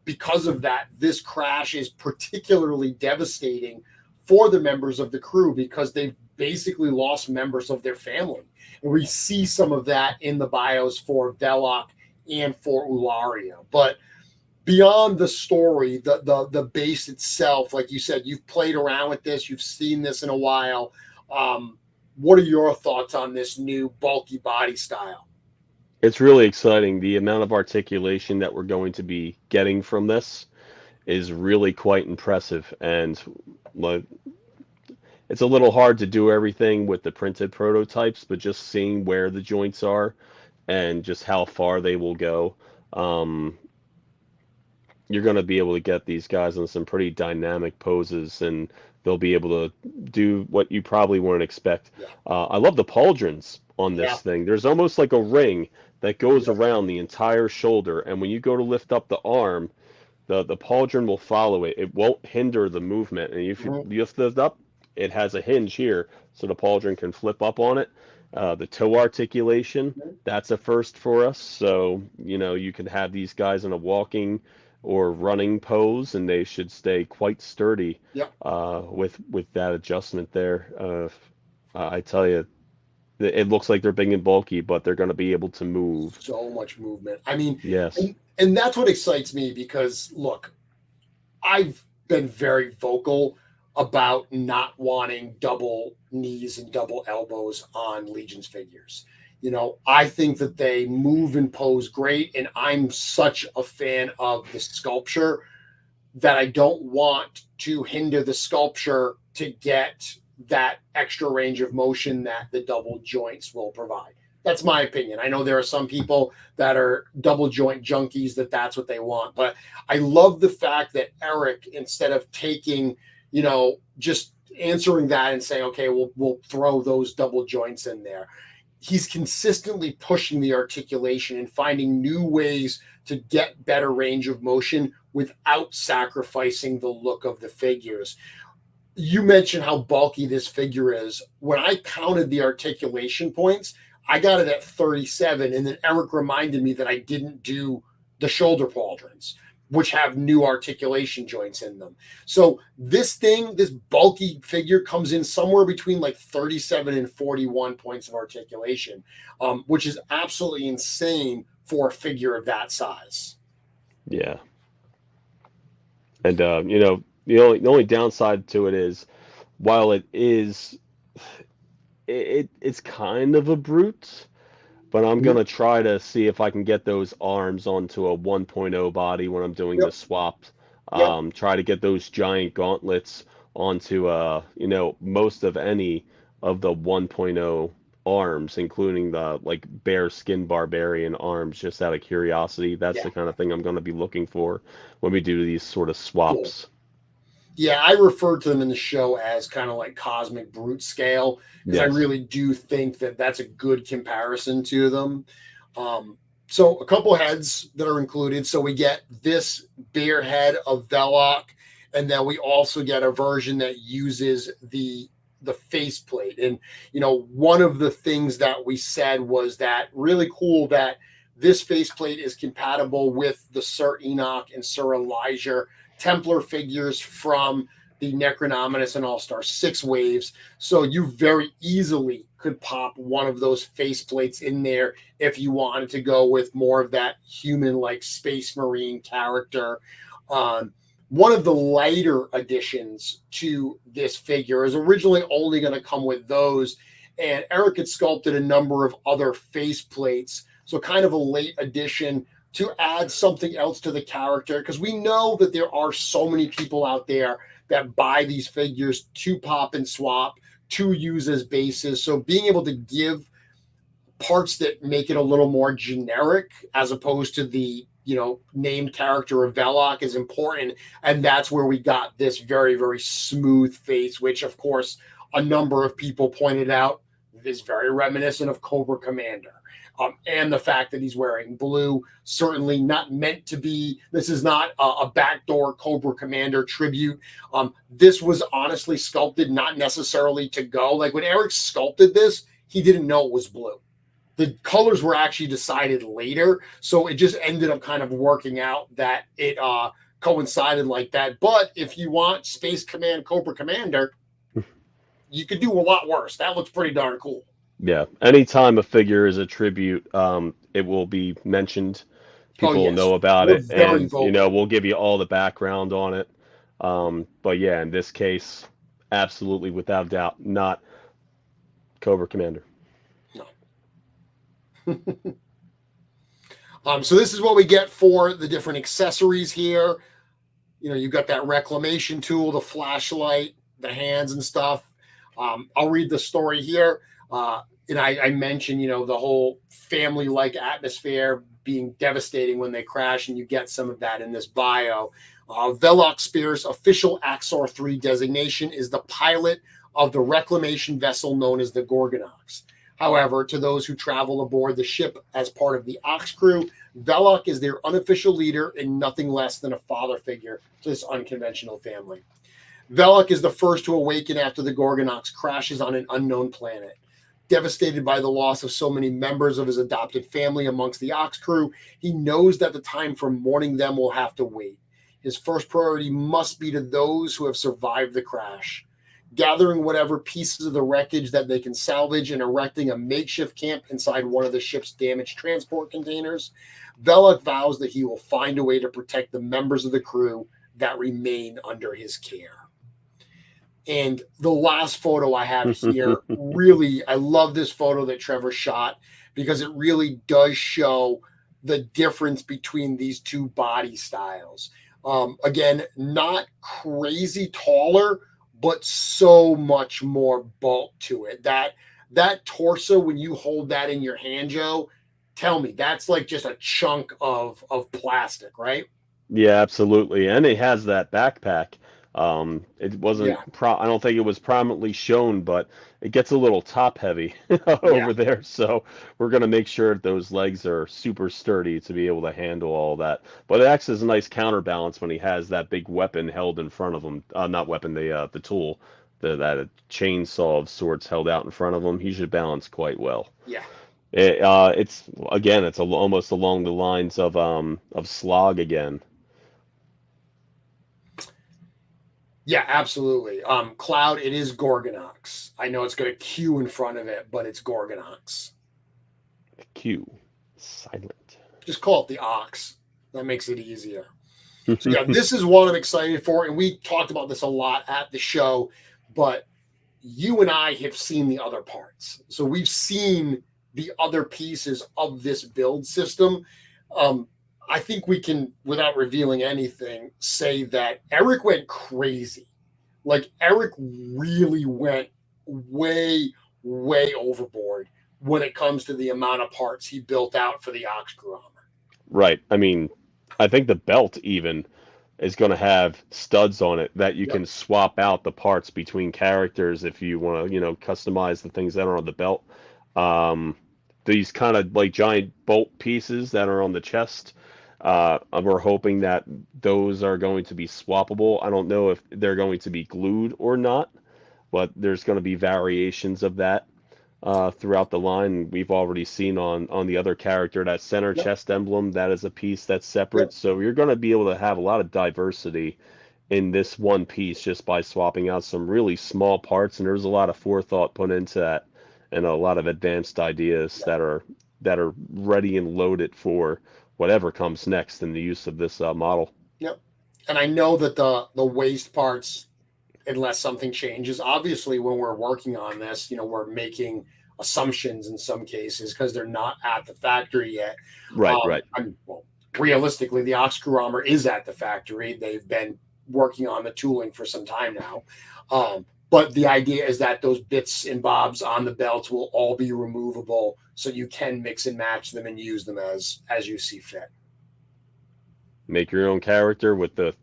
because of that, this crash is particularly devastating for the members of the crew because they've basically lost members of their family. And we see some of that in the bios for Velox and for Ularia. But beyond the story, the base itself, like you said, you've played around with this, you've seen this in a while. What are your thoughts on this new bulky body style? It's really exciting. The amount of articulation that we're going to be getting from this is really quite impressive. And it's a little hard to do everything with the printed prototypes, but just seeing where the joints are and just how far they will go, you're going to be able to get these guys in some pretty dynamic poses, and they'll be able to do what you probably wouldn't expect. Yeah. I love the pauldrons on this thing. There's almost like a ring that goes around the entire shoulder, and when you go to lift up the arm, the pauldron will follow it. It won't hinder the movement, and if you lift it up, it has a hinge here, so the pauldron can flip up on it. The toe articulation, that's a first for us. So, you can have these guys in a walking or running pose, and they should stay quite sturdy with that adjustment there. I tell you, it looks like they're big and bulky, but they're going to be able to move. So much movement. I mean, yes. And that's what excites me because, look, I've been very vocal about not wanting double knees and double elbows on Legion's figures. I think that they move and pose great, and I'm such a fan of the sculpture that I don't want to hinder the sculpture to get that extra range of motion that the double joints will provide. That's my opinion. I know there are some people that are double joint junkies that's what they want, but I love the fact that Eric, instead of taking, just answering that and saying, okay, we'll throw those double joints in there, he's consistently pushing the articulation and finding new ways to get better range of motion without sacrificing the look of the figures. You mentioned how bulky this figure is. When I counted the articulation points, I got it at 37, and then Eric reminded me that I didn't do the shoulder pauldrons, which have new articulation joints in them. So this bulky figure comes in somewhere between like 37 and 41 points of articulation, which is absolutely insane for a figure of that size. Yeah. And, the only downside to it is, while it's kind of a brute, but I'm going to try to see if I can get those arms onto a 1.0 body when I'm doing the swap. Try to get those giant gauntlets onto, most of any of the 1.0 arms, including the like bear skin barbarian arms, just out of curiosity. That's Yeah, the kind of thing I'm going to be looking for when we do these sort of cool. swaps. Yeah, I refer to them in the show as kind of like cosmic brute scale because I Yes. really do think that that's a good comparison to them. Um, so a couple heads that are included. So we get this bear head of Velox, and then we also get a version that uses the faceplate. And one of the things that we said was that really cool that this faceplate is compatible with the Sir Enoch and Sir Elijah Templar figures from the Necronominus and All-Star 6 waves. So you very easily could pop one of those faceplates in there if you wanted to go with more of that human-like Space Marine character. One of the lighter additions to this figure is originally only going to come with those, and Eric had sculpted a number of other faceplates, so kind of a late addition to add something else to the character, because we know that there are so many people out there that buy these figures to pop and swap, to use as bases. So being able to give parts that make it a little more generic as opposed to the named character of Velox is important. And that's where we got this very, very smooth face, which of course a number of people pointed out is very reminiscent of Cobra Commander. And the fact that he's wearing blue, certainly not meant to be. This is not a backdoor Cobra Commander tribute. This was honestly sculpted not necessarily to go. Like when Eric sculpted this, he didn't know it was blue. The colors were actually decided later, so it just ended up kind of working out that it coincided like that. But if you want Space Command Cobra Commander, you could do a lot worse. That looks pretty darn cool. Yeah. Anytime a figure is a tribute, it will be mentioned. People will know about We're it, very and vocal. we'll give you all the background on it. But yeah, in this case, absolutely, without a doubt, not Cobra Commander. So this is what we get for the different accessories here. You've got that reclamation tool, the flashlight, the hands and stuff. I'll read the story here. And I mentioned, the whole family-like atmosphere being devastating when they crash, and you get some of that in this bio. Velox Spear's official Axor 3 designation is the pilot of the reclamation vessel known as the Gorgonox. However, to those who travel aboard the ship as part of the OxKrewe, Velox is their unofficial leader and nothing less than a father figure to this unconventional family. Velox is the first to awaken after the Gorgonox crashes on an unknown planet. Devastated by the loss of so many members of his adopted family amongst the OxKrewe, he knows that the time for mourning them will have to wait. His first priority must be to those who have survived the crash. Gathering whatever pieces of the wreckage that they can salvage and erecting a makeshift camp inside one of the ship's damaged transport containers, Velox vows that he will find a way to protect the members of the crew that remain under his care. And the last photo I have here, really, I love this photo that Trevor shot because it really does show the difference between these two body styles. Again, not crazy taller, but so much more bulk to it. That torso, when you hold that in your hand, Joe, tell me, that's like just a chunk of plastic, right? Yeah, absolutely. And it has that backpack. It wasn't, I don't think it was prominently shown, but it gets a little top heavy over there. So we're going to make sure those legs are super sturdy to be able to handle all that. But it acts as a nice counterbalance when he has that big weapon held in front of him. Not weapon, the tool, that chainsaw of sorts held out in front of him. He should balance quite well. Yeah. It's again, it's almost along the lines of Slog again. Yeah, absolutely. Cloud, it is Gorgonox. I know it's got a Q in front of it, but it's Gorgonox. Q. Silent. Just call it the Ox. That makes it easier. So yeah, this is one I'm excited for, and we talked about this a lot at the show, but you and I have seen the other parts. So we've seen the other pieces of this build system. I think we can, without revealing anything, say that Eric went crazy. Like Eric really went way way overboard when it comes to the amount of parts he built out for the OxKrewe armor. Right. I mean, I think the belt even is going to have studs on it that you can swap out the parts between characters if you want to, customize the things that are on the belt. These kind of like giant bolt pieces that are on the chest, we're hoping that those are going to be swappable. I don't know if they're going to be glued or not, but there's going to be variations of that throughout the line. We've already seen on the other character that center chest emblem, that is a piece that's separate. So you're going to be able to have a lot of diversity in this one piece just by swapping out some really small parts, and there's a lot of forethought put into that and a lot of advanced ideas that are ready and loaded for whatever comes next in the use of this model. Yep. And I know that the waste parts, unless something changes, obviously when we're working on this, we're making assumptions in some cases because they're not at the factory yet. Right. Realistically, the OxKrewe armor is at the factory. They've been working on the tooling for some time now. But the idea is that those bits and bobs on the belts will all be removable, so you can mix and match them and use them as you see fit. Make your own character with the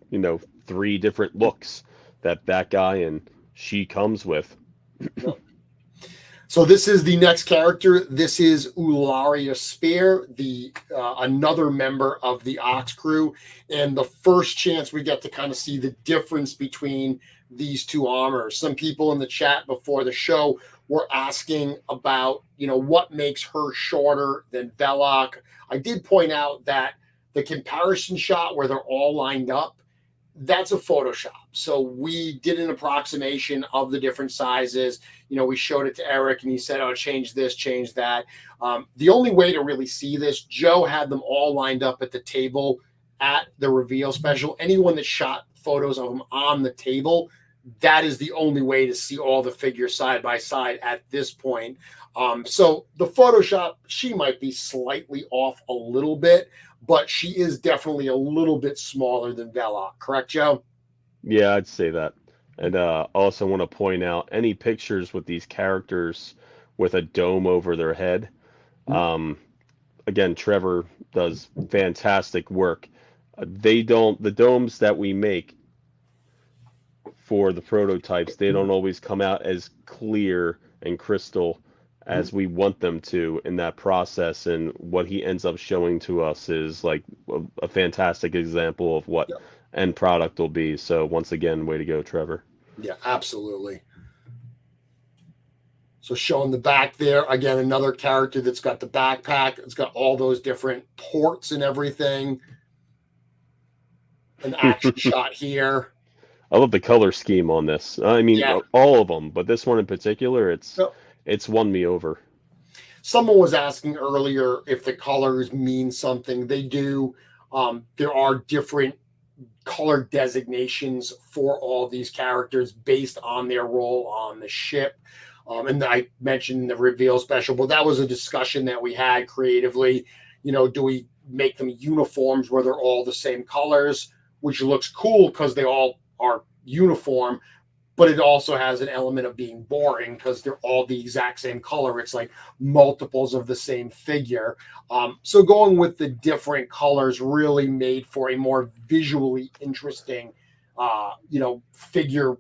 3 different looks that guy and she comes with. So this is the next character. This is Ularia Spear, the another member of the OxKrewe, and the first chance we get to kind of see the difference between these two armors. Some people in the chat before the show were asking about, what makes her shorter than Velox. I did point out that the comparison shot where they're all lined up, that's a Photoshop. So we did an approximation of the different sizes. We showed it to Eric and he said, oh, change this, change that. The only way to really see this, Joe had them all lined up at the table at the reveal special. Anyone that shot photos of them on the table, that is the only way to see all the figures side by side at this point. So the Photoshop, she might be slightly off a little bit, but she is definitely a little bit smaller than Velox. Correct, Joe? Yeah, I'd say that. And also want to point out any pictures with these characters with a dome over their head. Again, Trevor does fantastic work. The domes that we make for the prototypes, they don't always come out as clear and crystal as we want them to in that process, and what he ends up showing to us is like a fantastic example of what end product will be. So once again, way to go, Trevor. Yeah, absolutely. So showing the back there, again, another character that's got the backpack. It's got all those different ports and everything. An action shot here. I love the color scheme on this. I mean, all of them, but this one in particular, it's won me over. Someone was asking earlier if the colors mean something. They do. There are different color designations for all these characters based on their role on the ship. And I mentioned the reveal special, but that was a discussion that we had creatively. Do we make them uniforms where they're all the same colors, which looks cool because they all are uniform, but it also has an element of being boring because they're all the exact same color. It's like multiples of the same figure. So going with the different colors really made for a more visually interesting, figure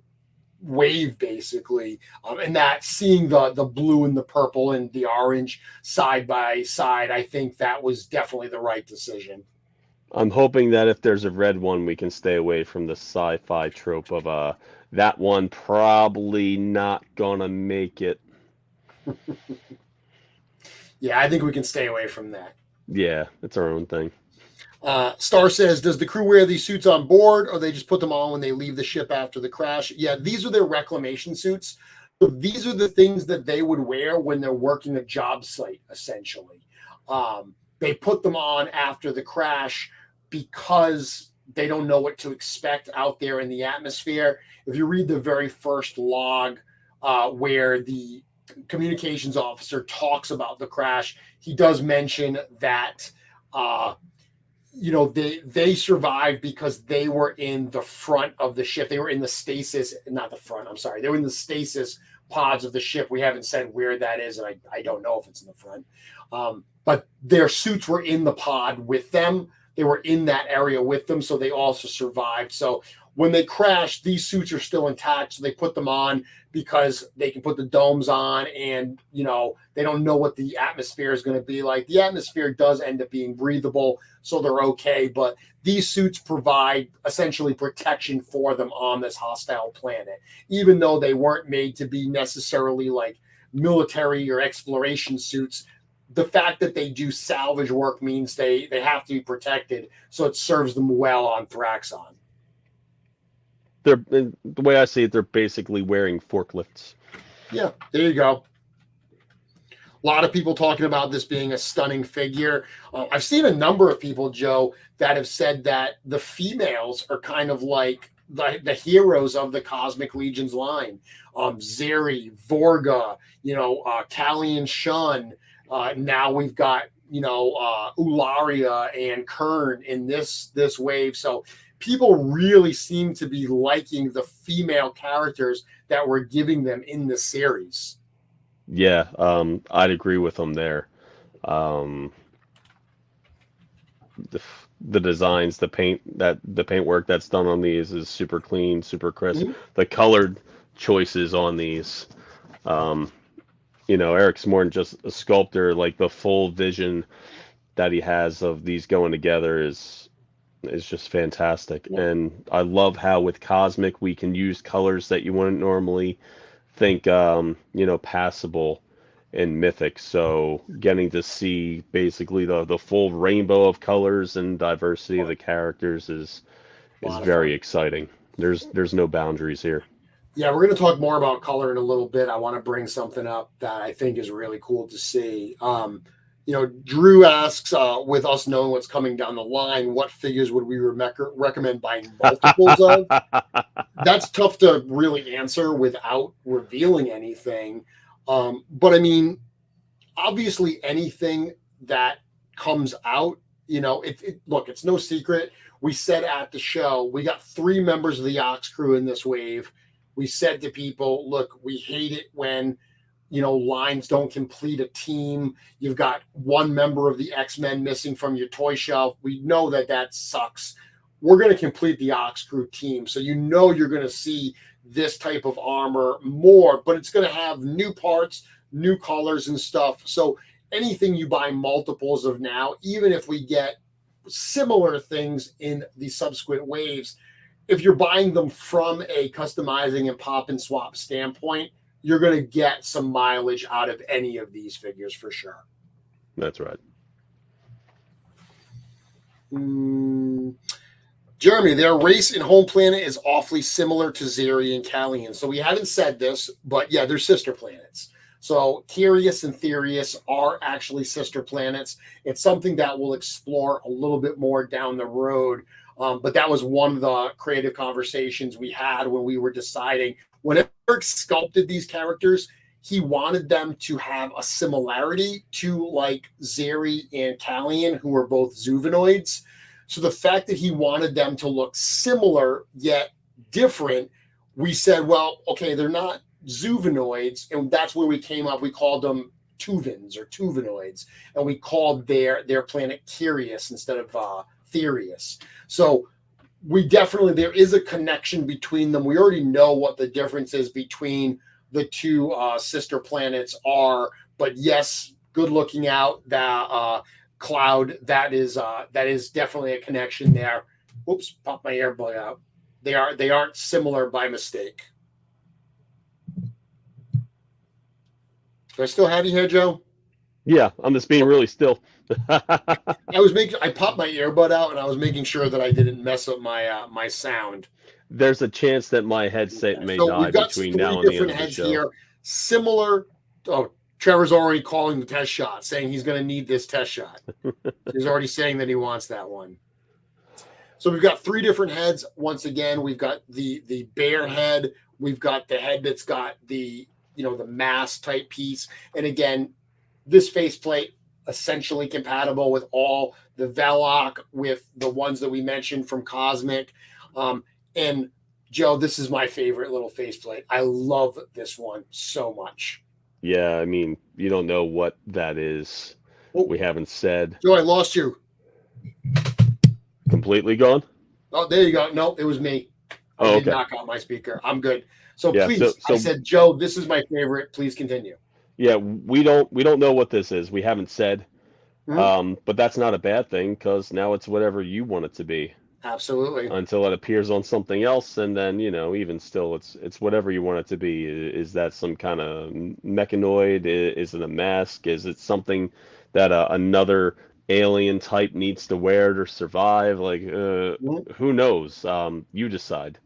wave, basically. And that seeing the blue and the purple and the orange side by side, I think that was definitely the right decision. I'm hoping that if there's a red one, we can stay away from the sci-fi trope of that one probably not gonna make it. Yeah, I think we can stay away from that. Yeah, it's our own thing. Star says, does the crew wear these suits on board, or they just put them on when they leave the ship after the crash? Yeah, these are their reclamation suits. So these are the things that they would wear when they're working a job site, essentially. They put them on after the crash because they don't know what to expect out there in the atmosphere. If you read the very first log where the communications officer talks about the crash, he does mention that they survived because they were in the front of the ship. They were in the stasis, not the front, I'm sorry. They were in the stasis pods of the ship. We haven't said where that is, and I don't know if it's in the front. But their suits were in the pod with them. They were in that area with them, so they also survived. So when they crashed, these suits are still intact, so they put them on because they can put the domes on, and they don't know what the atmosphere is going to be like. The atmosphere does end up being breathable, so they're okay, but these suits provide essentially protection for them on this hostile planet, even though they weren't made to be necessarily like military or exploration suits. The fact that they do salvage work means they have to be protected, so it serves them well on Thraxxon. The way I see it, they're basically wearing forklifts. Yeah, there you go. A lot of people talking about this being a stunning figure. I've seen a number of people, Joe, that have said that the females are kind of like the heroes of the Cosmic Legion's line. Zeri, Vorga, Callian Shun. Now we've got, Ularia and Kern in this wave. So people really seem to be liking the female characters that we're giving them in the series. Yeah, I'd agree with them there. The designs, the paintwork that's done on these is super clean, super crisp. Mm-hmm. The colored choices on these, Eric's more than just a sculptor. Like the full vision that he has of these going together is just fantastic. Yeah. And I love how with Cosmic we can use colors that you wouldn't normally think passable in Mythic. So getting to see basically the full rainbow of colors and diversity of the characters is very exciting. There's no boundaries here. Yeah, we're going to talk more about color in a little bit. I want to bring something up that I think is really cool to see. Drew asks, with us knowing what's coming down the line, what figures would we recommend buying multiples of? That's tough to really answer without revealing anything. But I mean, obviously anything that comes out, look, it's no secret. We said at the show, we got 3 members of the OxKrewe in this wave. We said to people, look, we hate it when lines don't complete a team. You've got 1 member of the X-Men missing from your toy shelf. We know that sucks. We're going to complete the OxKrewe team. So you're going to see this type of armor more, but it's going to have new parts, new colors and stuff. So anything you buy multiples of now, even if we get similar things in the subsequent waves, if you're buying them from a customizing and pop and swap standpoint, you're going to get some mileage out of any of these figures for sure. That's right. Jeremy, their race and home planet is awfully similar to Zeri and Callian. So we haven't said this, but yeah, they're sister planets. So Curious and Therius are actually sister planets. It's something that we'll explore a little bit more down the road. But that was one of the creative conversations we had when we were deciding. When Eric sculpted these characters, he wanted them to have a similarity to like Zeri and Callian, who are both Zuvanoids. So the fact that he wanted them to look similar yet different, we said, well, okay, they're not Zuvanoids, and that's where we came up. We called them Tuvans or Tuvanoids, and we called their planet Curious instead of Therius. So there is a connection between them. We already know what the difference is between the 2 sister planets are, but yes, good looking out. That Cloud, that is definitely a connection there. Oops, popped my earbud out. They aren't similar by mistake. Do I still have you here, Joe? Yeah, I'm just being really still. I popped my earbud out and I was making sure that I didn't mess up my sound. There's a chance that my headset may die between now and the end of the show. Here, similar. Oh, Trevor's already calling the test shot, saying he's going to need this test shot. He's already saying that he wants that one. So we've got 3 different heads. Once again, we've got the bear head. We've got the head that's got the mask type piece. And again, this faceplate essentially compatible with all the Velox, with the ones that we mentioned from Cosmic. And Joe, this is my favorite little faceplate. I love this one so much. Yeah, I mean, you don't know what that is. Oh, We haven't said. Joe, I lost you. Completely gone? Oh, there you go. No, it was me. I did knock out my speaker. I'm good. So Yeah, please, so I said, Joe, this is my favorite. Please continue. yeah, we don't know what this is. We haven't said. Mhm. But that's not a bad thing because now it's whatever you want it to be Absolutely. until it appears on something else, and then even still, it's whatever you want it to be. Is that some kind of mechanoid? Is it a mask? Is it something that another alien type needs to wear to survive? Like, Mhm. who knows? You decide.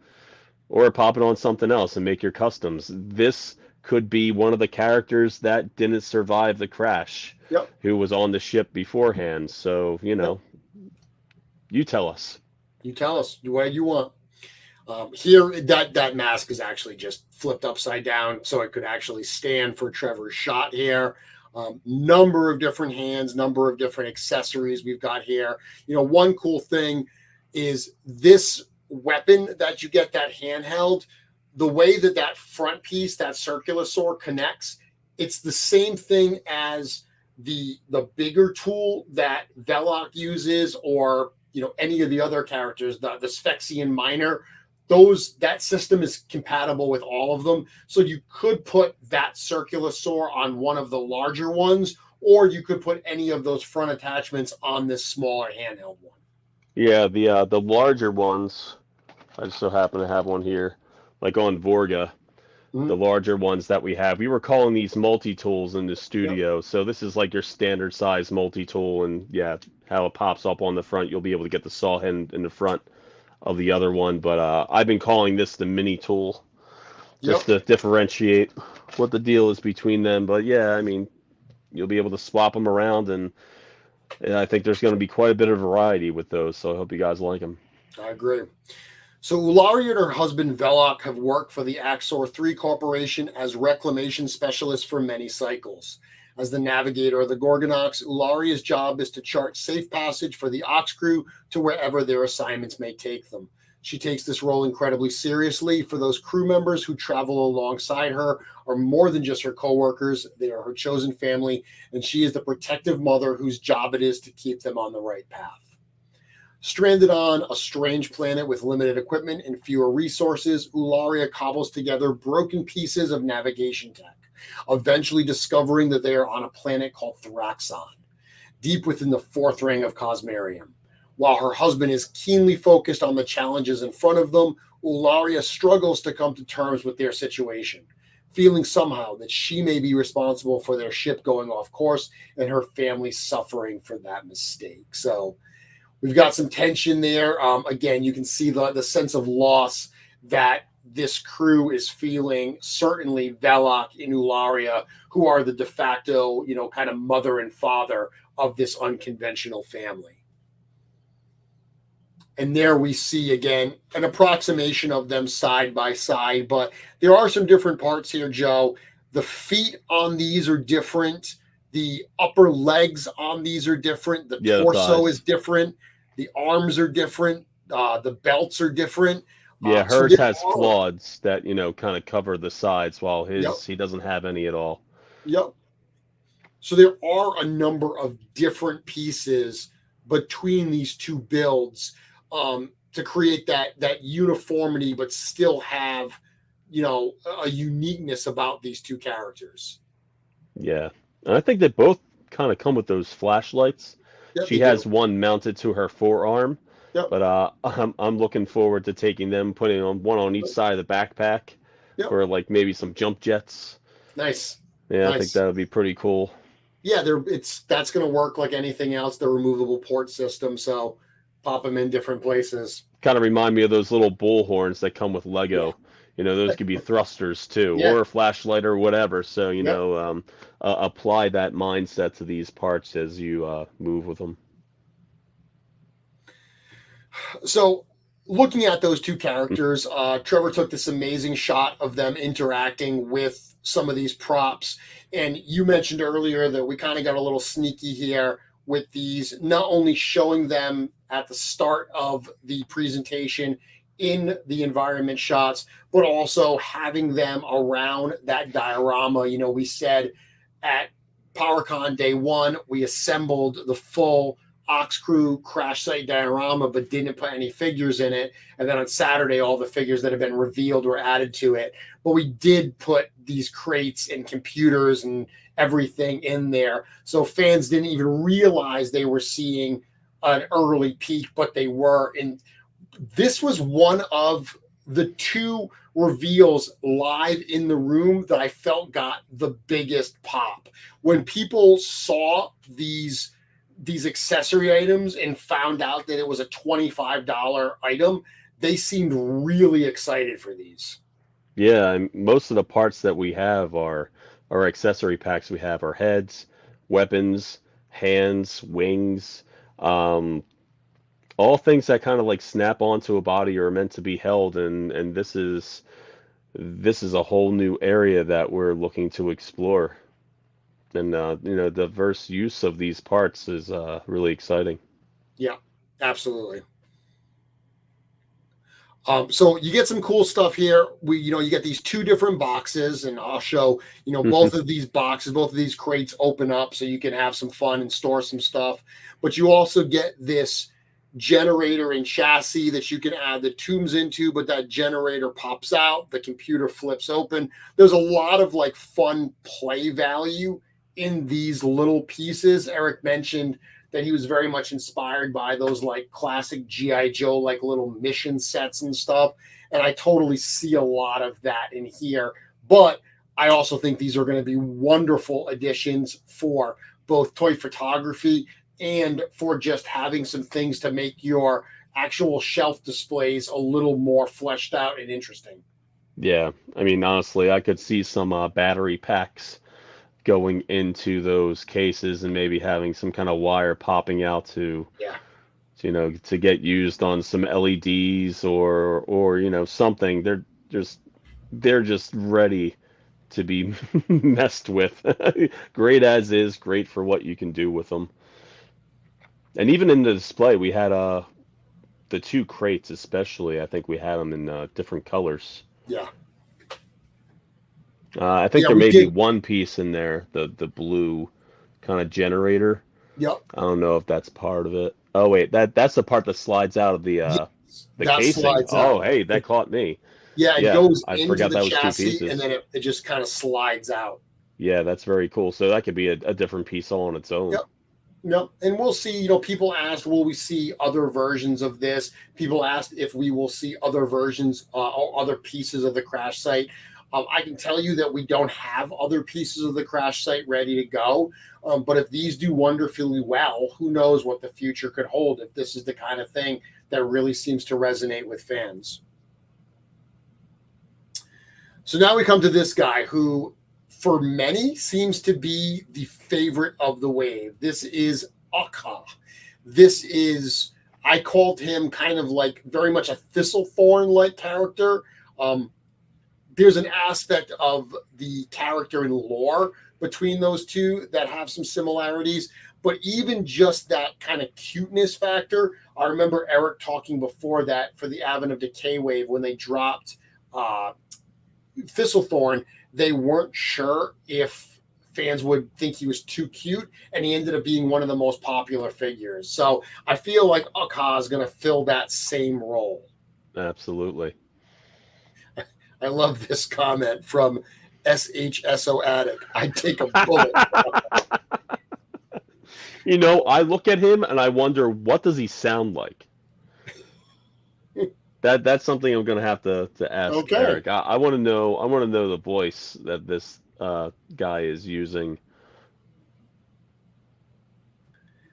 Or pop it on something else and make your customs. This could be one of the characters that didn't survive the crash, Yep. who was on the ship beforehand. So, Yep. you tell us. You tell us what you want. Here, that mask is actually just flipped upside down, so it could actually stand for Trevor's shot here. Number of different hands, number of different accessories we've got here. One cool thing is this weapon that you get, that handheld, the way that front piece, that circular sword connects, it's the same thing as the bigger tool that Velox uses, or any of the other characters, the Thraxian miner. That system is compatible with all of them. So you could put that circular saw on one of the larger ones, or you could put any of those front attachments on this smaller handheld one. Yeah, the larger ones, I just so happen to have one here, like on Vorga. The larger ones that we have, we were calling these multi-tools in the studio. Yep. So this is like your standard size multi-tool, and yeah, how it pops up on the front, you'll be able to get the saw hand in the front of the other one. But I've been calling this the mini tool, just to differentiate what the deal is between them. But yeah, I mean, you'll be able to swap them around, and I think there's going to be quite a bit of variety with those. So I hope you guys like them. I agree. So Ularia and her husband Velox have worked for the Axor 3 Corporation as reclamation specialists for many cycles. As the navigator of the Gorgonox, Ularia's job is to chart safe passage for the OxKrewe to wherever their assignments may take them. She takes this role incredibly seriously. For those crew members who travel alongside her are more than just her co-workers. They are her chosen family, and she is the protective mother whose job it is to keep them on the right path. Stranded on a strange planet with limited equipment and fewer resources, Ularia cobbles together broken pieces of navigation tech, eventually discovering that they are on a planet called Thraxxon, deep within the fourth ring of Cosmerium. While her husband is keenly focused on the challenges in front of them, Ularia struggles to come to terms with their situation, feeling somehow that she may be responsible for their ship going off course and her family suffering for that mistake. So we've got some tension there. Again, you can see the sense of loss that this crew is feeling. Certainly Velox and Ularia, who are the de facto, kind of mother and father of this unconventional family. And there we see, again, an approximation of them side by side. But there are some different parts here, Joe. The feet on these are different. The upper legs on these are different. The torso is different. The arms are different. The belts are different. Yeah, hers has claws that, kind of cover the sides, while his, he doesn't have any at all. Yep. So there are a number of different pieces between these two builds to create that uniformity, but still have, a uniqueness about these two characters. Yeah. And I think they both kind of come with those flashlights. Yep, she has one mounted to her forearm. Yep. But I'm looking forward to taking them, putting on one on each side of the backpack for like maybe some jump jets. Nice. Yeah, nice. I think that would be pretty cool. Yeah, that's going to work like anything else. The removable port system, so pop them in different places. Kind of remind me of those little bull horns that come with Lego. Yeah. Those could be thrusters too, or a flashlight or whatever. So apply that mindset to these parts as you move with them. So looking at those two characters, Trevor took this amazing shot of them interacting with some of these props. And you mentioned earlier that we kind of got a little sneaky here with these, not only showing them at the start of the presentation in the environment shots, but also having them around that diorama. You know, we said at PowerCon day one, we assembled the full OxKrewe crash site diorama, but didn't put any figures in it. And then on Saturday, all the figures that have been revealed were added to it. But we did put these crates and computers and everything in there. So fans didn't even realize they were seeing an early peek, but they were. And this was one of the two reveals live in the room that I felt got the biggest pop. When people saw these accessory items and found out that it was a $25 item, they seemed really excited for these. Yeah, and most of the parts that we have are our accessory packs. We have our heads, weapons, hands, wings, all things that kind of like snap onto a body or are meant to be held, and this is a whole new area that we're looking to explore. And you know, the diverse use of these parts is really exciting. Yeah, absolutely. So you get some cool stuff here. You get these two different boxes, and I'll show, both of these boxes, both of these crates open up so you can have some fun and store some stuff. But you also get this generator and chassis that you can add the tombs into, but that generator pops out, the computer flips open. There's a lot of like fun play value in these little pieces. Eric mentioned that he was very much inspired by those like classic G.I. Joe, like little mission sets and stuff. And I totally see a lot of that in here. But I also think these are going to be wonderful additions for both toy photography and for just having some things to make your actual shelf displays a little more fleshed out and interesting. Yeah, I mean, honestly, I could see some battery packs going into those cases and maybe having some kind of wire popping out to to get used on some LEDs or something. They're just ready to be messed with. Great as is, great for what you can do with them. And even in the display, we had the two crates especially. I think we had them in different colors. Yeah. I think there may be one piece in there, the blue kind of generator. Yep. I don't know if that's part of it. Oh wait, that's the part that slides out of the casing. Slides Oh, out. hey, that caught me. Yeah, it goes I into forgot the that was two chassis pieces. and then it just kind of slides out. Yeah, that's very cool. So that could be a different piece all on its own. Yep. No, and we'll see. People asked, will we see other versions of this? People asked if we will see other versions or other pieces of the crash site. I can tell you that we don't have other pieces of the crash site ready to go. But if these do wonderfully well, who knows what the future could hold if this is the kind of thing that really seems to resonate with fans. So now we come to this guy who, for many, seems to be the favorite of the wave. This is Akka. This is, I called him kind of like very much a Thistlethorn-like character. There's an aspect of the character and lore between those two that have some similarities, but even just that kind of cuteness factor. I remember Eric talking before that for the Advent of Decay wave when they dropped Thistlethorn, they weren't sure if fans would think he was too cute, and he ended up being one of the most popular figures. So I feel like Akka is going to fill that same role. Absolutely. I love this comment from SHSO Addict. I'd take a bullet. I look at him and I wonder, what does he sound like? That's something I'm gonna have to ask Eric. I want to know. I want to know the voice that this guy is using.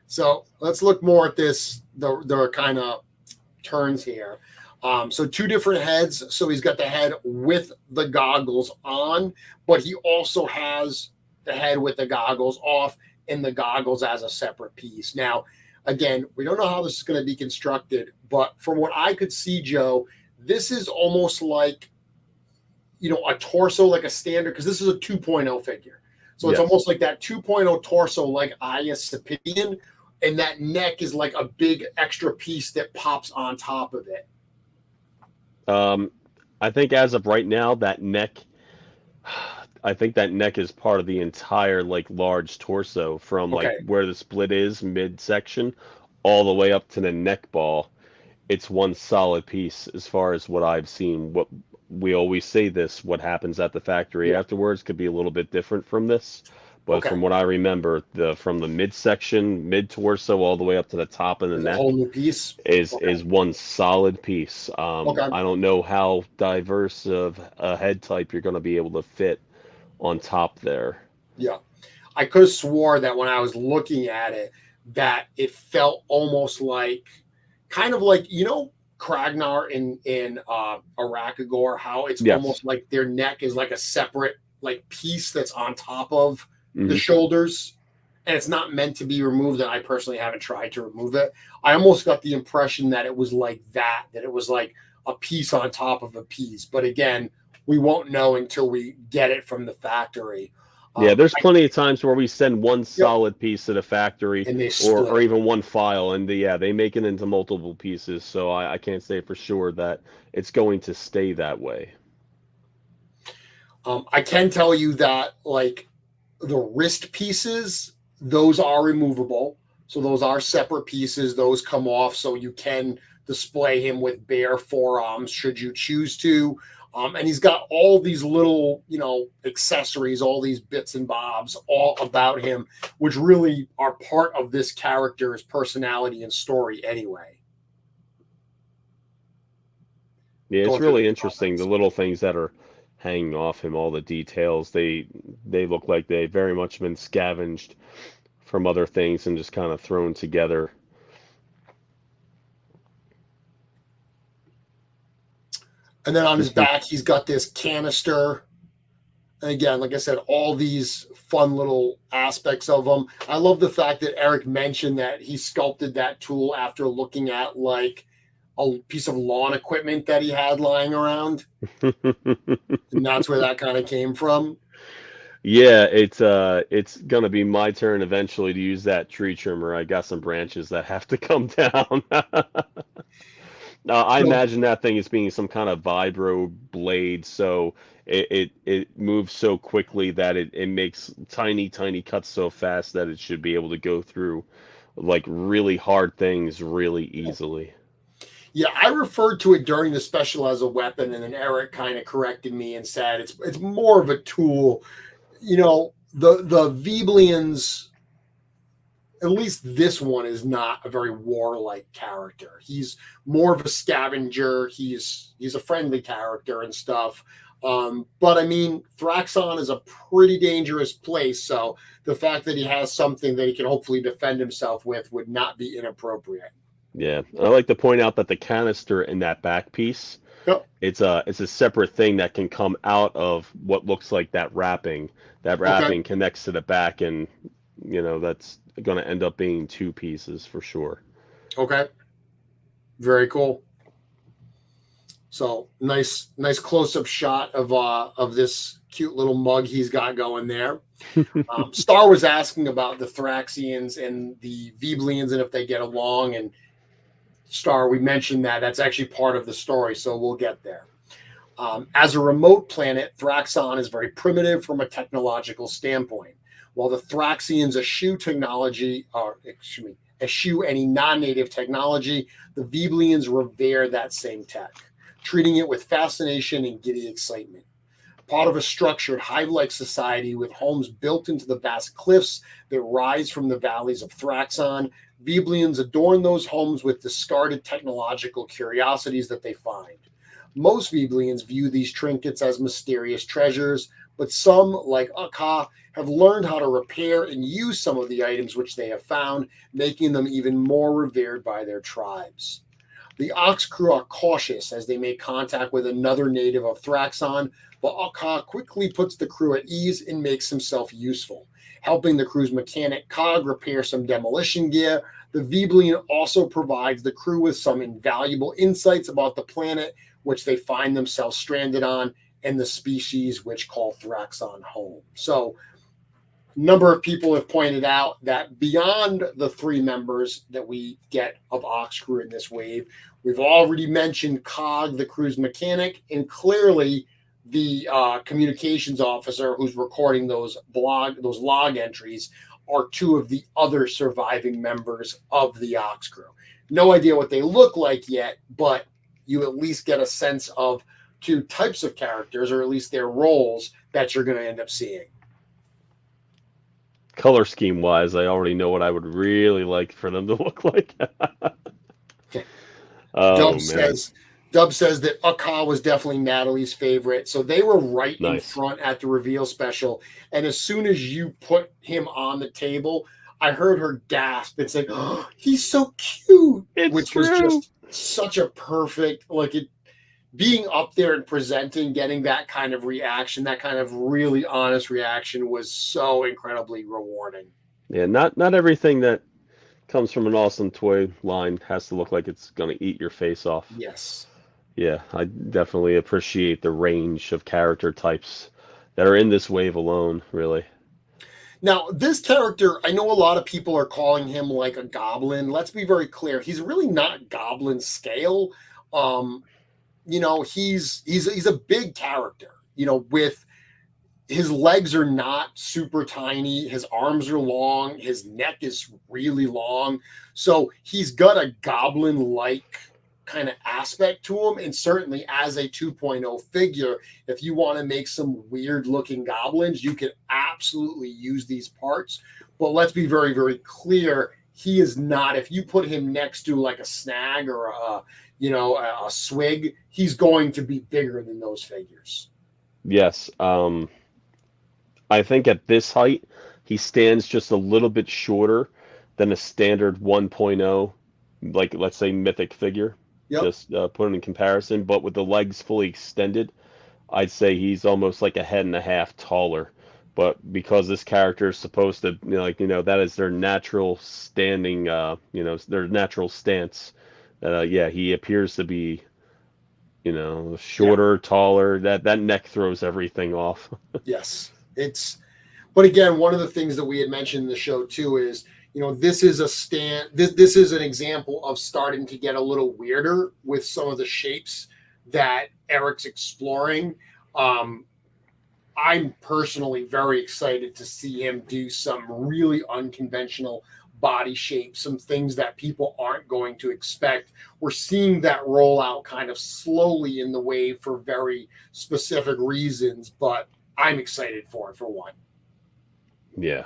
So let's look more at this. The kind of turns here. So two different heads. So he's got the head with the goggles on, but he also has the head with the goggles off and the goggles as a separate piece. Now, again, we don't know how this is going to be constructed, but from what I could see, Joe, this is almost like, a torso, like a standard, because this is a 2.0 figure. So it's almost like that 2.0 torso, like Aya Sapidian, and that neck is like a big extra piece that pops on top of it. I think as of right now, that neck, I think that neck is part of the entire like large torso from like Okay. where the split is midsection all the way up to the neck ball. It's one solid piece as far as what I've seen. What we always say this, what happens at the factory Yeah. afterwards could be a little bit different from this. But Okay. from what I remember, the from the midsection, mid torso, all the way up to the top of the There's a whole neck new piece. is Okay. one solid piece. Okay. I don't know how diverse of a head type you're going to be able to fit on top there. Yeah. I could have swore that when I was looking at it, that it felt almost like, kind of like, Kragnar in Arakagor, how it's Yes. almost like their neck is like a separate like piece that's on top of the Hmm. shoulders, and it's not meant to be removed. And I personally haven't tried to remove it. I almost got the impression that it was like that it was like a piece on top of a piece. But again, we won't know until we get it from the factory. Yeah, there's I, plenty of times where we send one yep, solid piece to the factory and they or split it. even one file, and yeah, they make it into multiple pieces. So I can't say for sure that it's going to stay that way. I can tell you that like the wrist pieces, those are removable. So those are separate pieces. Those come off, so you can display him with bare forearms should you choose to. And he's got all these little, accessories, all these bits and bobs, all about him, which really are part of this character's personality and story anyway. Yeah, it's Going through the really interesting. The comments. little things that are hanging off him, all the details, they look like they very much been scavenged from other things and just kind of thrown together. And then on his This is back, he's got this canister. And again, like I said, all these fun little aspects of them. I love the fact that Eric mentioned that he sculpted that tool after looking at like a piece of lawn equipment that he had lying around. And that's where that kind of came from. Yeah, it's gonna be my turn eventually to use that tree trimmer. I got some branches that have to come down. I So, imagine that thing as being some kind of vibro blade, so it moves so quickly that it makes tiny cuts so fast that it should be able to go through like really hard things really easily. yeah, I referred to it during the special as a weapon, and then Eric kind of corrected me and said it's more of a tool. The Viblians, at least this one, is not a very warlike character. He's more of a scavenger. He's a friendly character and stuff. But I mean, Thraxxon is a pretty dangerous place, so the fact that he has something that he can hopefully defend himself with would not be inappropriate. Yeah, I like to point out that the canister in that back piece, Yep. it's a separate thing that can come out of what looks like that wrapping. That Okay. wrapping connects to the back, and that's going to end up being two pieces for sure. Okay. Very cool. So nice close up shot of this cute little mug he's got going there. Star was asking about the Thraxians and the Viblians and if they get along. And Star, we mentioned that's actually part of the story, so we'll get there. As a remote planet, Thraxxon is very primitive from a technological standpoint. While the Thraxians eschew any non-native technology, the Viblians revere that same tech, treating it with fascination and giddy excitement. Part of a structured hive-like society with homes built into the vast cliffs that rise from the valleys of Thraxxon, Viblians adorn those homes with discarded technological curiosities that they find. Most Viblians view these trinkets as mysterious treasures, but some, like Akka, have learned how to repair and use some of the items which they have found, making them even more revered by their tribes. The OxKrewe are cautious as they make contact with another native of Thraxxon, but Akka quickly puts the crew at ease and makes himself useful. Helping the crew's mechanic Cog repair some demolition gear, the Viblian also provides the crew with some invaluable insights about the planet which they find themselves stranded on and the species which call Thraxxon home. So number of people have pointed out that beyond the 3 members that we get of OxKrewe in this wave, we've already mentioned Cog, the crew's mechanic, and clearly the communications officer who's recording those log entries are 2 of the other surviving members of the OxKrewe. No idea what they look like yet, but you at least get a sense of 2 types of characters, or at least their roles, that you're going to end up seeing. Color scheme wise, I already know what I would really like for them to look like. Oh, Dub says that Akka was definitely Natalie's favorite. So they were right in Nice. front at the reveal special. And as soon as you put him on the table, I heard her gasp and say, "Oh, he's so cute," which was just such a perfect, being up there and presenting, getting that kind of reaction, that kind of really honest reaction, was so incredibly rewarding. Yeah, not everything that comes from an awesome toy line has to look like it's going to eat your face off. Yes. Yeah, I definitely appreciate the range of character types that are in this wave alone, really. Now, this character, I know a lot of people are calling him like a goblin. Let's be very clear. He's really not goblin scale. He's a big character, with his legs are not super tiny. His arms are long. His neck is really long. So he's got a goblin-like kind of aspect to him. And certainly as a 2.0 figure, if you want to make some weird looking goblins, you can absolutely use these parts. But let's be very, very clear. He is not, if you put him next to like a snag or a swig, he's going to be bigger than those figures. Yes. I think at this height, he stands just a little bit shorter than a standard 1.0, like let's say Mythic figure. Yep. Just put him in comparison, but with the legs fully extended, I'd say he's almost like a head and a half taller. But because this character is supposed to, that is their natural standing, their natural stance. He appears to be, shorter, taller. That neck throws everything off. Yes, but again, one of the things that we had mentioned in the show too is, this is this is an example of starting to get a little weirder with some of the shapes that Eric's exploring. I'm personally very excited to see him do some really unconventional body shapes, some things that people aren't going to expect. We're seeing that roll out kind of slowly in the wave for very specific reasons, but I'm excited for it, for one. Yeah.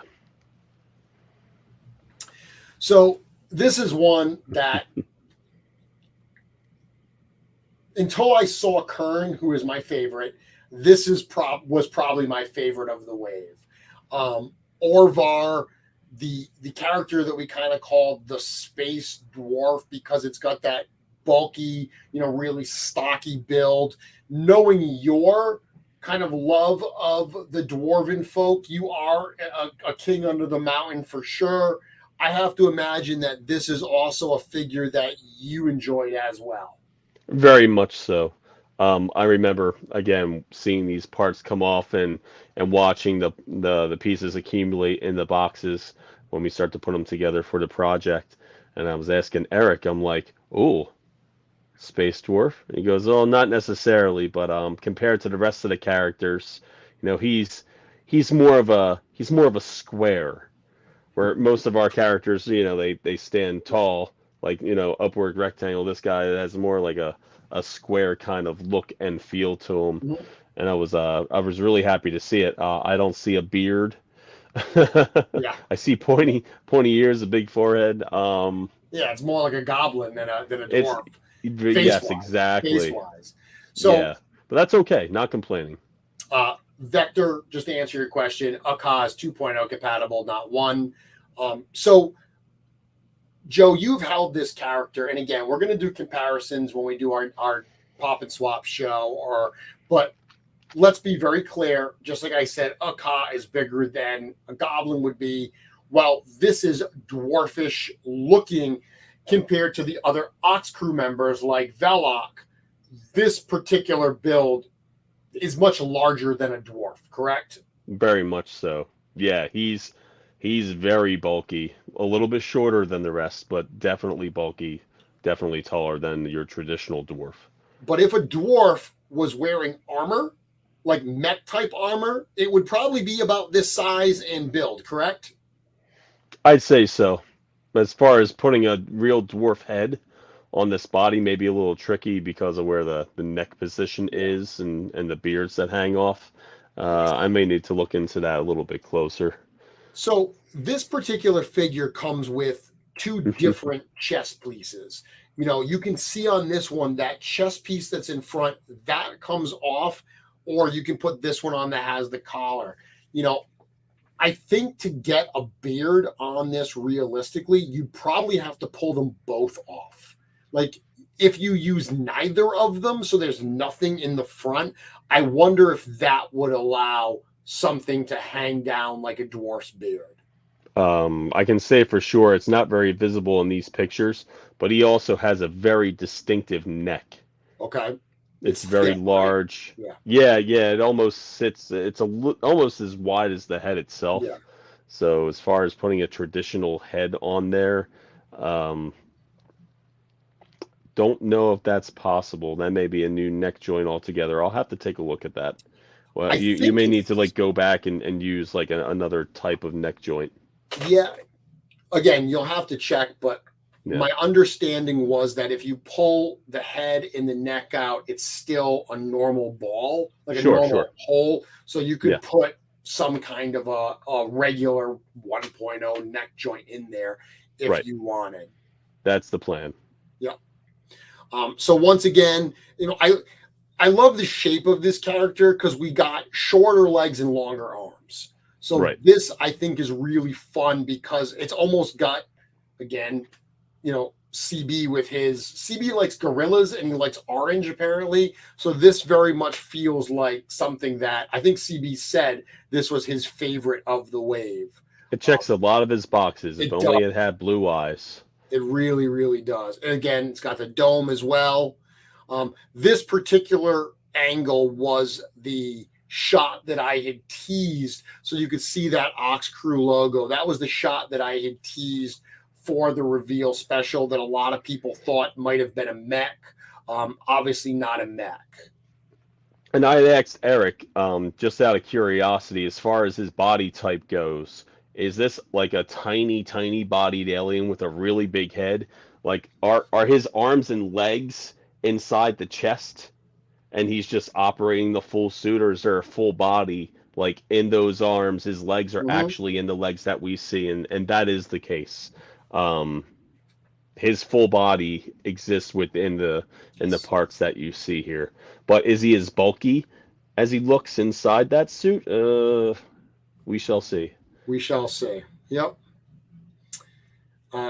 So this is one that until I saw Kern, who is my favorite, this was probably my favorite of the wave. Orvar, the character that we kind of called the space dwarf, because it's got that bulky, really stocky build. Knowing your kind of love of the dwarven folk, you are a king under the mountain for sure. I have to imagine that this is also a figure that you enjoyed as well. Very much so. I remember again seeing these parts come off and watching the pieces accumulate in the boxes when we start to put them together for the project. And I was asking Eric, I'm like, "Ooh, space dwarf?" And he goes, "Oh, not necessarily, but compared to the rest of the characters, he's more of a square, where most of our characters, they stand tall, like, upward rectangle. This guy has more like a square kind of look and feel to him." Mm-hmm. And I was really happy to see it. I don't see a beard. Yeah. I see pointy ears, a big forehead. It's more like a goblin than a dwarf. Yes, exactly. Face-wise. So, yeah, but that's okay. Not complaining. Vector, just to answer your question, Akka is 2.0 compatible, not 1. So, Joe, you've held this character, and again, we're going to do comparisons when we do our pop and swap show. But let's be very clear. Just like I said, Akka is bigger than a goblin would be. Well, this is dwarfish looking compared to the other OxKrewe members like Velox. This particular build is much larger than a dwarf, correct? Very much so. Yeah, he's very bulky, a little bit shorter than the rest, but definitely bulky, definitely taller than your traditional dwarf. But if a dwarf was wearing armor, like mech type armor, it would probably be about this size and build, correct? I'd say so. As far as putting a real dwarf head on this body, may be a little tricky because of where the neck position Yeah. is and the beards that hang off. I may need to look into that a little bit closer. So this particular figure comes with two different chest pieces. You can see on this one that chest piece that's in front that comes off, or you can put this one on that has the collar. I think to get a beard on this realistically, you probably have to pull them both off. Like if you use neither of them, so there's nothing in the front, I wonder if that would allow something to hang down like a dwarf's beard. I can say for sure it's not very visible in these pictures, but he also has a very distinctive neck. Okay. It's very thick, right? large. Yeah. Yeah, it almost sits, almost as wide as the head itself. Yeah. So as far as putting a traditional head on there, um, don't know if that's possible. That may be a new neck joint altogether. I'll have to take a look at that. Well, I you think may need to like go back and use like another type of neck joint. yeah. Again, you'll have to check, but Yeah. my understanding was that if you pull the head and the neck out, it's still a normal ball, like a normal hole. So you could put some kind of a regular 1.0 neck joint in there if you wanted. That's the plan. Yeah. So once again, I love the shape of this character because we got shorter legs and longer arms. So this I think is really fun because it's almost got, again, CB with CB likes gorillas and he likes orange apparently. So this very much feels like something that I think CB said this was his favorite of the wave. It checks a lot of his boxes. If only it had blue eyes. It really, really does. And again, it's got the dome as well. This particular angle was the shot that I had teased. So you could see that OxKrewe logo. That was the shot that I had teased for the reveal special that a lot of people thought might have been a mech. Obviously not a mech. And I asked Eric, just out of curiosity, as far as his body type goes, is this like a tiny, tiny bodied alien with a really big head? Like, are his arms and legs inside the chest, and he's just operating the full suit, or is there a full body like in those arms? His legs are actually in the legs that we see, and that is the case. His full body exists within the parts that you see here. But is he as bulky as he looks inside that suit? We shall see. We shall see. Yep.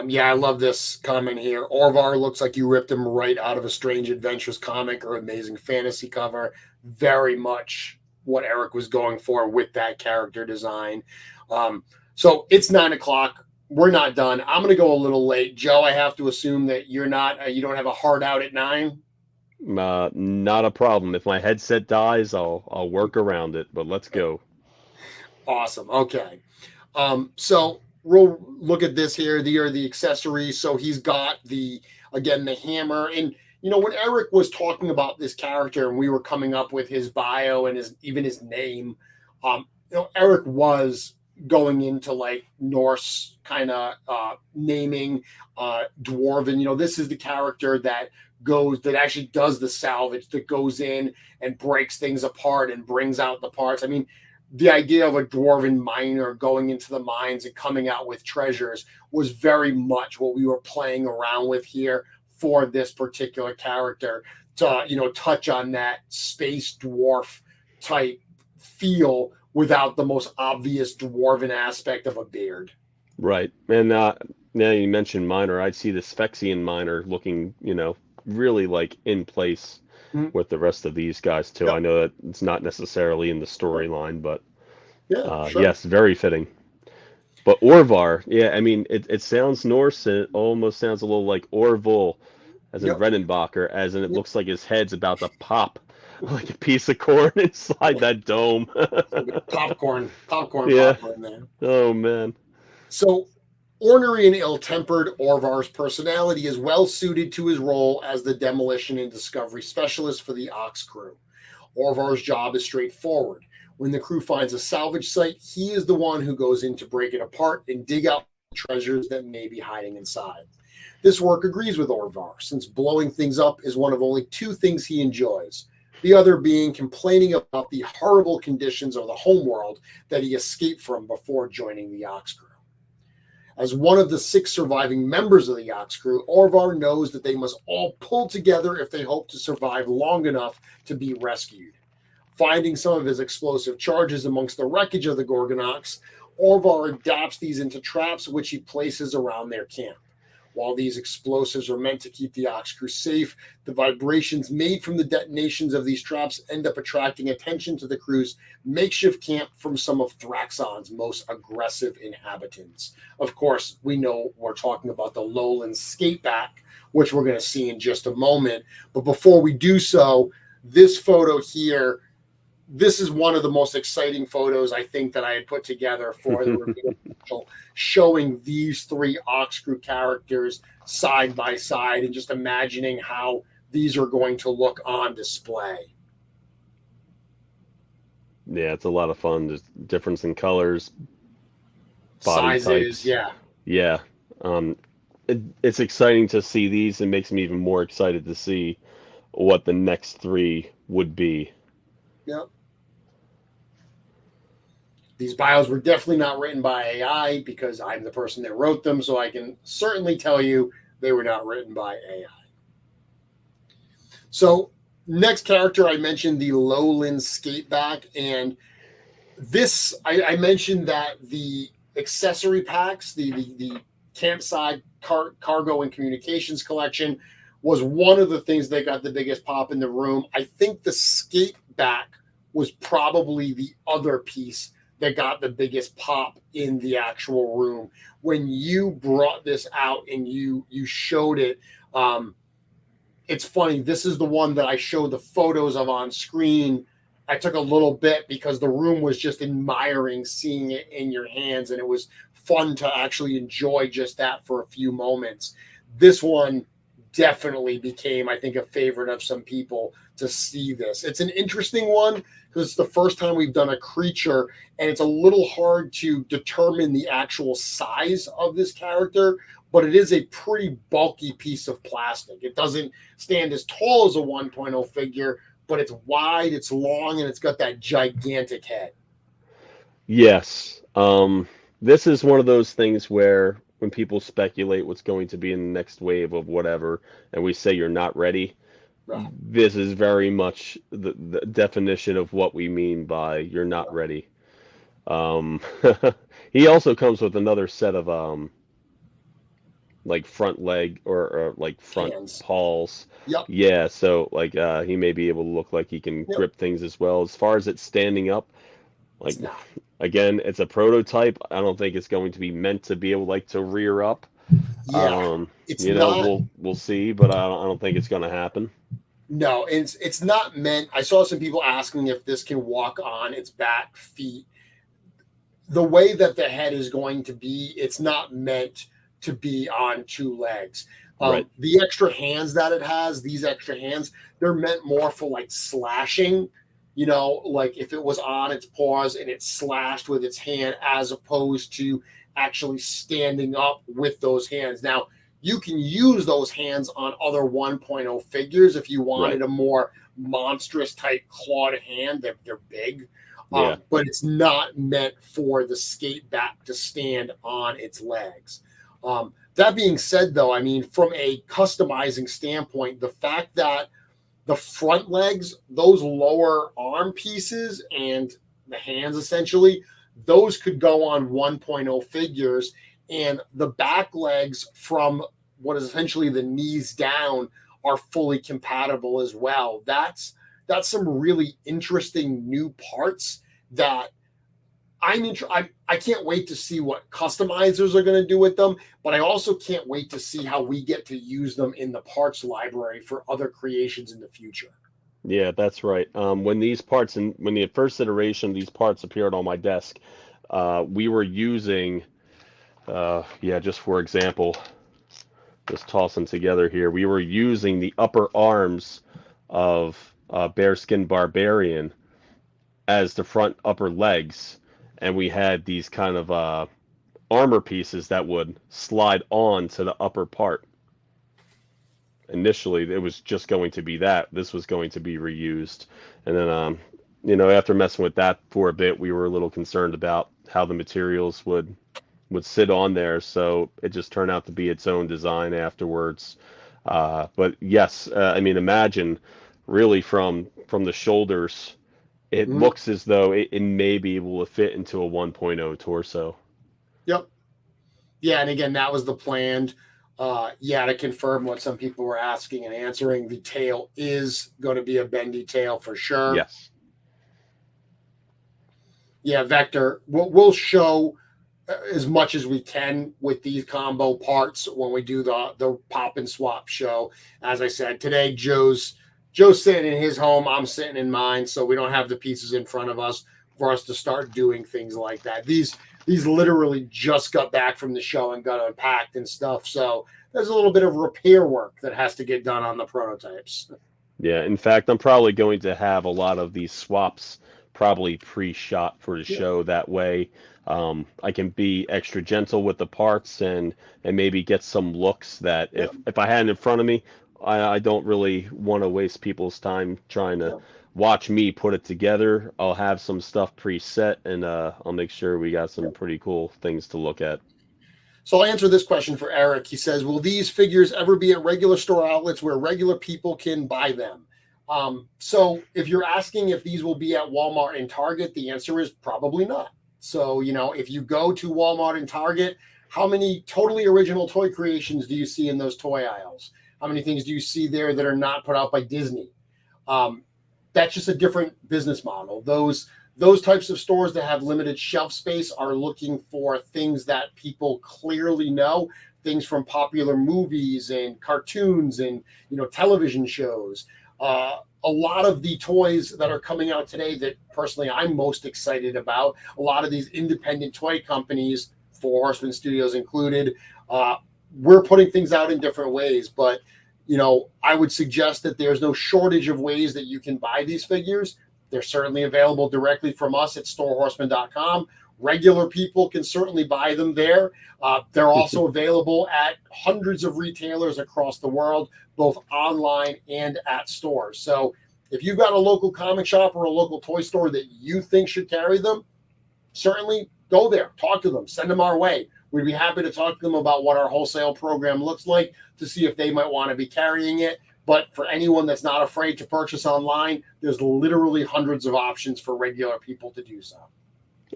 Yeah, I love this comment here. Orvar looks like you ripped him right out of a Strange Adventures comic or Amazing Fantasy cover. Very much what Eric was going for with that character design. So it's 9:00. We're not done. I'm going to go a little late. Joe, I have to assume that you don't have a hard out at 9? Not a problem. If my headset dies, I'll work around it, but let's go. Awesome. Okay. So we'll look at this here. These are the accessories. So he's got the hammer. And, when Eric was talking about this character and we were coming up with his bio and his name, Eric was going into like Norse kind of naming, dwarven. This is the character that actually does the salvage, that goes in and breaks things apart and brings out the parts. I mean, the idea of a dwarven miner going into the mines and coming out with treasures was very much what we were playing around with here for this particular character to, touch on that space dwarf type feel without the most obvious dwarven aspect of a beard. Right. And now you mentioned miner, I'd see the Thraxian miner looking, really like in place with the rest of these guys too. Yep. I know that it's not necessarily in the storyline, but yes, very fitting. But Orvar, I mean, it sounds Norse. It almost sounds a little like Orville, as in Redenbacher, as in it looks like his head's about to pop like a piece of corn inside that dome. Popcorn Yeah. popper in there. Oh man. So, ornery and ill-tempered, Orvar's personality is well suited to his role as the demolition and discovery specialist for the OxKrewe. Orvar's job is straightforward. When the crew finds a salvage site, he is the one who goes in to break it apart and dig out treasures that may be hiding inside. This work agrees with Orvar, since blowing things up is one of only two things he enjoys, the other being complaining about the horrible conditions of the homeworld that he escaped from before joining the OxKrewe. As one of the 6 surviving members of the OxKrewe, Orvar knows that they must all pull together if they hope to survive long enough to be rescued. Finding some of his explosive charges amongst the wreckage of the Gorgonox, Orvar adapts these into traps which he places around their camp. While these explosives are meant to keep the OxKrewe safe, the vibrations made from the detonations of these traps end up attracting attention to the crew's makeshift camp from some of Thraxxon's most aggressive inhabitants. Of course, we know we're talking about the Lowland skateback, which we're going to see in just a moment. But before we do so, this photo here, this is one of the most exciting photos I think that I had put together for the reveal, showing these 3 OxKrewe characters side by side and just imagining how these are going to look on display. Yeah, it's a lot of fun. There's difference in colors, body Sizes, types. yeah. Yeah. It's exciting to see these, and makes me even more excited to see what the next 3 would be. Yep. These bios were definitely not written by AI because I'm the person that wrote them, so I can certainly tell you they were not written by AI. So, next character, I mentioned the Lowland skateback, and this, I mentioned that the accessory packs, the campsite cargo and communications collection, was one of the things that got the biggest pop in the room. I think the skateback was probably the other piece that got the biggest pop in the actual room. When you brought this out and you showed it, it's funny. This is the one that I showed the photos of on screen. I took a little bit because the room was just admiring seeing it in your hands, and it was fun to actually enjoy just that for a few moments. This one definitely became, I think, a favorite of some people to see this. It's an interesting one because it's the first time we've done a creature, and it's a little hard to determine the actual size of this character, but it is a pretty bulky piece of plastic. It doesn't stand as tall as a 1.0 figure, but it's wide, it's long, and it's got that gigantic head. Yes. This is one of those things where when people speculate what's going to be in the next wave of whatever, and we say you're not ready, Right. this is very much the definition of what we mean by you're not ready. He also comes with another set of like front leg or like front Hands. paws. Yep. Yeah, so like he may be able to look like he can grip things as well. As far as it standing up, like again, it's a prototype. I don't think it's going to be meant to be able like to rear up. Yeah, you know, we'll see, but I don't think it's going to happen. No, it's not meant. I saw some people asking if this can walk on its back feet. The way that the head is going to be, it's not meant to be on 2 legs. Right. The extra hands that it has, these extra hands, they're meant more for like slashing. You know, like if it was on its paws and it slashed with its hand, as opposed to actually standing up with those hands. Now, you can use those hands on other 1.0 figures if you wanted a more monstrous type clawed hand. They're big. Yeah. But it's not meant for the skate back to stand on its legs. That being said, though, I mean, from a customizing standpoint, the fact that the front legs, those lower arm pieces and the hands, essentially, those could go on 1.0 figures, and the back legs from what is essentially the knees down are fully compatible as well. That's some really interesting new parts that I can't wait to see what customizers are going to do with them, but I also can't wait to see how we get to use them in the parts library for other creations in the future. Yeah, that's right. When these parts and when the first iteration of these parts appeared on my desk, we were using, yeah, just for example, just tossing together here, we were using the upper arms of Bearskin Barbarian as the front upper legs, and we had these kind of armor pieces that would slide on to the upper part. Initially, it was just going to be that. This was going to be reused. And then, after messing with that for a bit, we were a little concerned about how the materials would sit on there. So it just turned out to be its own design afterwards. But yes, I mean, imagine really from the shoulders, it Mhm. looks as though it may be able to fit into a 1.0 torso. Yep. Yeah, and again, that was the plan. Yeah, to confirm what some people were asking and answering, the tail is going to be a bendy tail for sure. Yes. Yeah, Vector, we'll show as much as we can with these combo parts when we do the pop and swap show. As I said today, Joe's sitting in his home, I'm sitting in mine, so we don't have the pieces in front of us for us to start doing things like that. These literally just got back from the show and got unpacked and stuff, so there's a little bit of repair work that has to get done on the prototypes. Yeah, in fact, I'm probably going to have a lot of these swaps probably pre-shot for the Yeah, show. That way, I can be extra gentle with the parts and maybe get some looks that yeah, if I had it in front of me, I don't really want to waste people's time trying to yeah. watch me put it together. I'll have some stuff preset and I'll make sure we got some pretty cool things to look at. So I'll answer this question for Eric. He says, will these figures ever be at regular store outlets where regular people can buy them? So if you're asking if these will be at Walmart and Target, the answer is probably not. So, if you go to Walmart and Target, how many totally original toy creations do you see in those toy aisles? How many things do you see there that are not put out by Disney? Um, that's just a different business model. Those types of stores that have limited shelf space are looking for things that people clearly know, things from popular movies and cartoons and television shows. A lot of the toys that are coming out today that personally I'm most excited about, a lot of these independent toy companies, Four Horsemen Studios included, we're putting things out in different ways. But I would suggest that there's no shortage of ways that you can buy these figures. They're certainly available directly from us at storehorseman.com. Regular people can certainly buy them there. They're also available at hundreds of retailers across the world, both online and at stores. So if you've got a local comic shop or a local toy store that you think should carry them, certainly go there, talk to them, send them our way. We'd be happy to talk to them about what our wholesale program looks like to see if they might want to be carrying it. But for anyone that's not afraid to purchase online, there's literally hundreds of options for regular people to do so.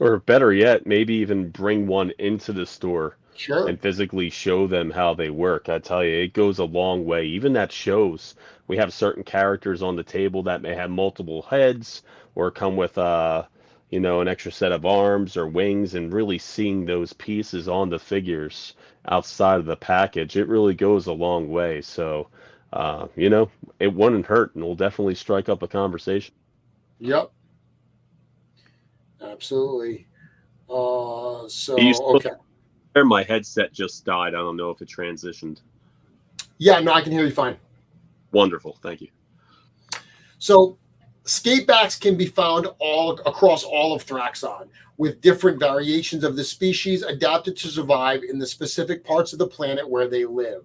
Or better yet, maybe even bring one into the store Sure. and physically show them how they work. I tell you, it goes a long way. Even at shows, we have certain characters on the table that may have multiple heads or come with an extra set of arms or wings, and really seeing those pieces on the figures outside of the package, it really goes a long way. So, it wouldn't hurt, and we'll definitely strike up a conversation. Yep. Absolutely. Are you still Okay. there? My headset just died. I don't know if it transitioned. Yeah, no, I can hear you fine. Wonderful. Thank you. So skatebacks can be found all across all of Thraxxon, with different variations of the species adapted to survive in the specific parts of the planet where they live.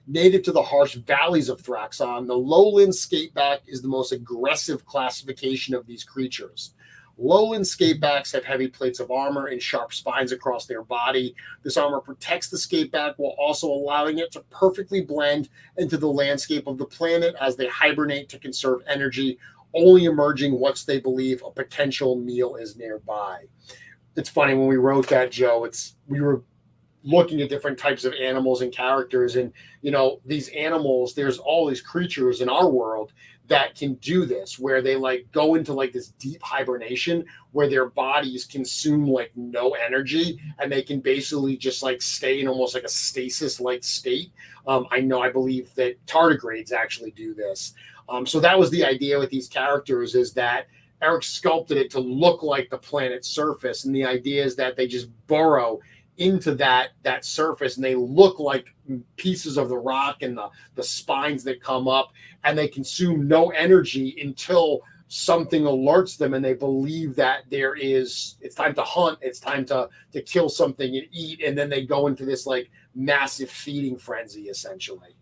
Native to the harsh valleys of Thraxxon, the Lowland skateback is the most aggressive classification of these creatures. Lowland skatebacks have heavy plates of armor and sharp spines across their body. This armor protects the skateback while also allowing it to perfectly blend into the landscape of the planet as they hibernate to conserve energy, only emerging once they believe a potential meal is nearby. It's funny when we wrote that, Joe. We were looking at different types of animals and characters. And, you know, these animals, there's all these creatures in our world that can do this, where they like go into like this deep hibernation where their bodies consume like no energy, and they can basically just like stay in almost like a stasis like state. I believe that tardigrades actually do this. So that was the idea with these characters, is that Eric sculpted it to look like the planet's surface. And the idea is that they just burrow into that surface, and they look like pieces of the rock and the spines that come up, and they consume no energy until something alerts them and they believe that it's time to hunt, it's time to kill something and eat, and then they go into this like massive feeding frenzy essentially.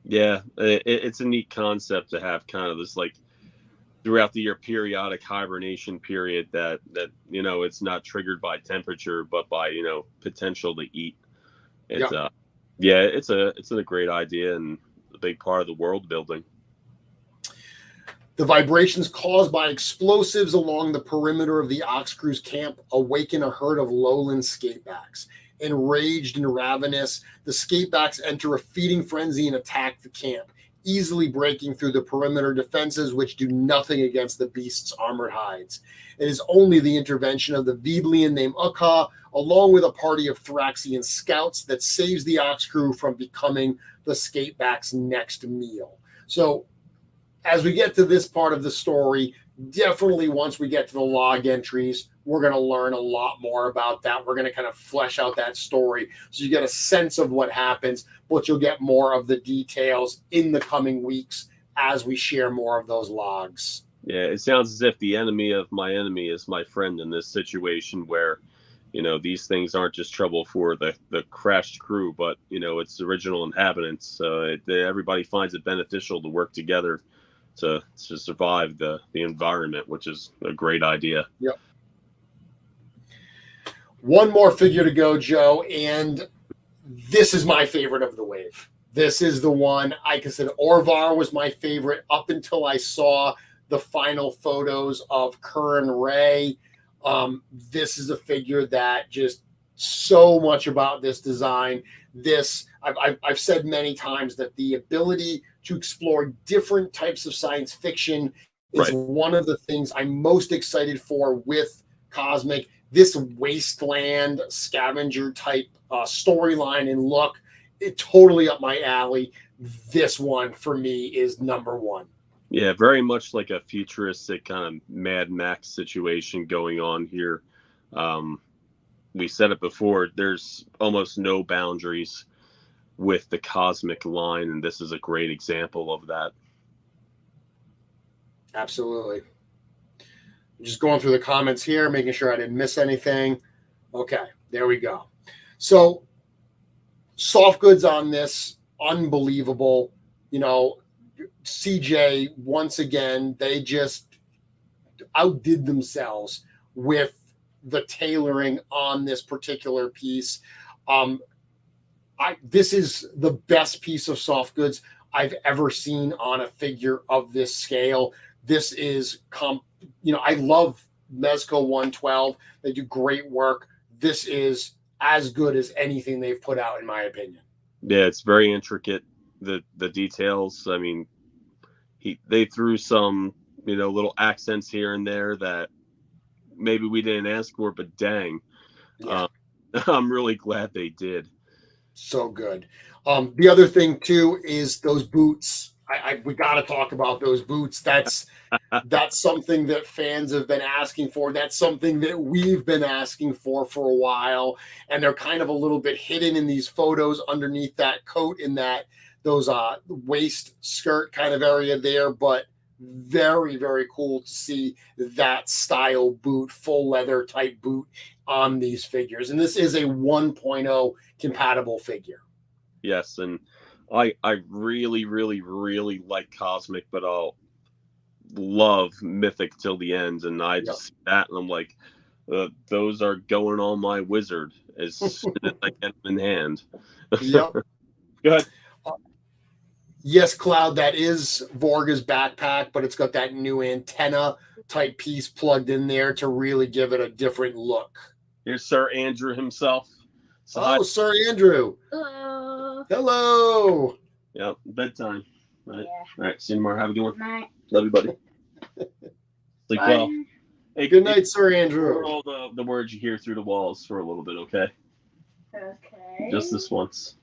Yeah, it's a neat concept to have kind of this like throughout the year periodic hibernation period that you know, it's not triggered by temperature but by, you know, potential to eat. It's it's a great idea and a big part of the world building. The vibrations caused by explosives along the perimeter of the OxKrewe's camp awaken a herd of Lowland skatebacks. Enraged and ravenous, the skatebacks enter a feeding frenzy and attack the camp, easily breaking through the perimeter defenses, which do nothing against the beast's armored hides. It is only the intervention of the viblian named Akka, along with a party of Thraxian Scouts, that saves the OxKrewe from becoming the skateback's next meal. So, as we get to this part of the story, definitely once we get to the log entries, we're going to learn a lot more about that. We're going to kind of flesh out that story so you get a sense of what happens, but you'll get more of the details in the coming weeks as we share more of those logs. Yeah, it sounds as if the enemy of my enemy is my friend in this situation where, you know, these things aren't just trouble for the crashed crew, but, you know, its original inhabitants. Everybody finds it beneficial to work together to survive the environment, which is a great idea. Yep. One more figure to go, Joe, and this is my favorite of the wave. This is the one I consider. Orvar was my favorite up until I saw the final photos of Kern Ray. This is a figure that just so much about this design. I've said many times that the ability to explore different types of science fiction is one of the things I'm most excited for with Cosmic. This wasteland scavenger type storyline and look, it totally up my alley. This one for me is number one. Yeah, very much like a futuristic kind of Mad Max situation going on here. We said it before, there's almost no boundaries with the Cosmic line, and this is a great example of that. Absolutely. Just going through the comments here, making sure I didn't miss anything. Okay, there we go. So, soft goods on this, unbelievable. You know, CJ, once again, they just outdid themselves with the tailoring on this particular piece. This is the best piece of soft goods I've ever seen on a figure of this scale. This is, I love Mezco 112. They do great work. This is as good as anything they've put out, in my opinion. Yeah, it's very intricate. The details. I mean, they threw some, little accents here and there that maybe we didn't ask for, but dang, yeah. I'm really glad they did. So good. The other thing too is those boots. We got to talk about those boots. That's something that fans have been asking for. That's something that we've been asking for a while, and they're kind of a little bit hidden in these photos underneath that coat in those waist skirt kind of area there. But very, very cool to see that style boot, full leather type boot on these figures. And this is a 1.0 compatible figure. Yes, and I really, really, really like Cosmic, but I'll love Mythic till the end. And I just see that, and I'm like, those are going on my wizard as soon as I get them in hand. Yep. Go ahead. Yes, Cloud, that is Vorga's backpack, but it's got that new antenna type piece plugged in there to really give it a different look. Here's Sir Andrew himself. So oh, Sir Andrew. Hello. Hello. Yep, bedtime. Right. Yeah. All right. See you tomorrow. Have a good one. Night. Love you, buddy. Sleep Bye. well. Hey, Good night, Sir ignore Andrew. all the words you hear through the walls for a little bit, okay? Okay. Just this once.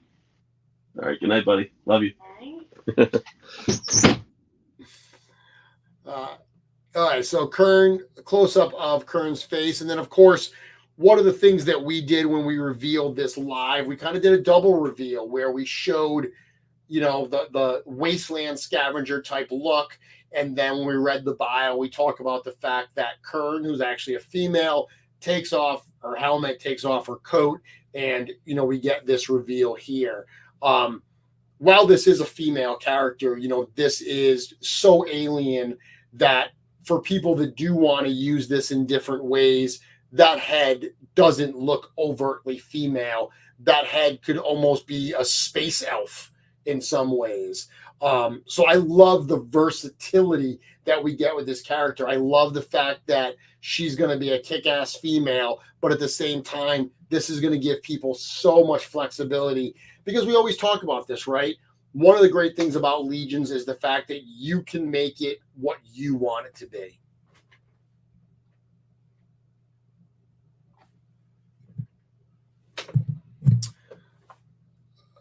All right. Good night, buddy. Love you. Night. All right, so Kern, close up of Kern's face. And then, of course, one of the things that we did when we revealed this live, we kind of did a double reveal where we showed, you know, the wasteland scavenger type look. And then when we read the bio, we talk about the fact that Kern, who's actually a female, takes off her helmet, takes off her coat, and, you know, we get this reveal here. While this is a female character, you know, this is so alien that for people that do want to use this in different ways, that head doesn't look overtly female. That head could almost be a space elf in some ways. So I love the versatility that we get with this character. I love the fact that she's going to be a kick-ass female, but at the same time, this is going to give people so much flexibility because we always talk about this, right? One of the great things about Legions is the fact that you can make it what you want it to be.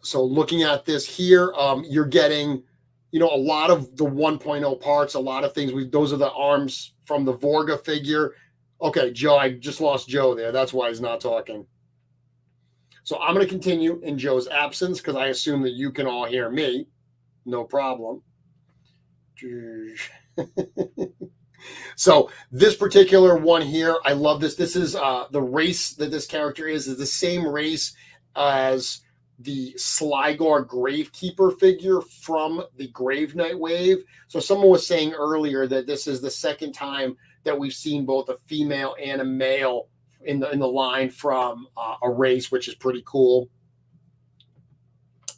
So looking at this here, you're getting, you know, a lot of the 1.0 parts, a lot of things. Those are the arms from the Vorga figure. Okay, Joe, I just lost Joe there. That's why he's not talking. So I'm going to continue in Joe's absence because I assume that you can all hear me. No problem. So this particular one here, I love this. This is the race that this character is the same race as the Sligor Gravekeeper figure from the Grave Knight wave. So someone was saying earlier that this is the second time that we've seen both a female and a male in the line from a race, which is pretty cool.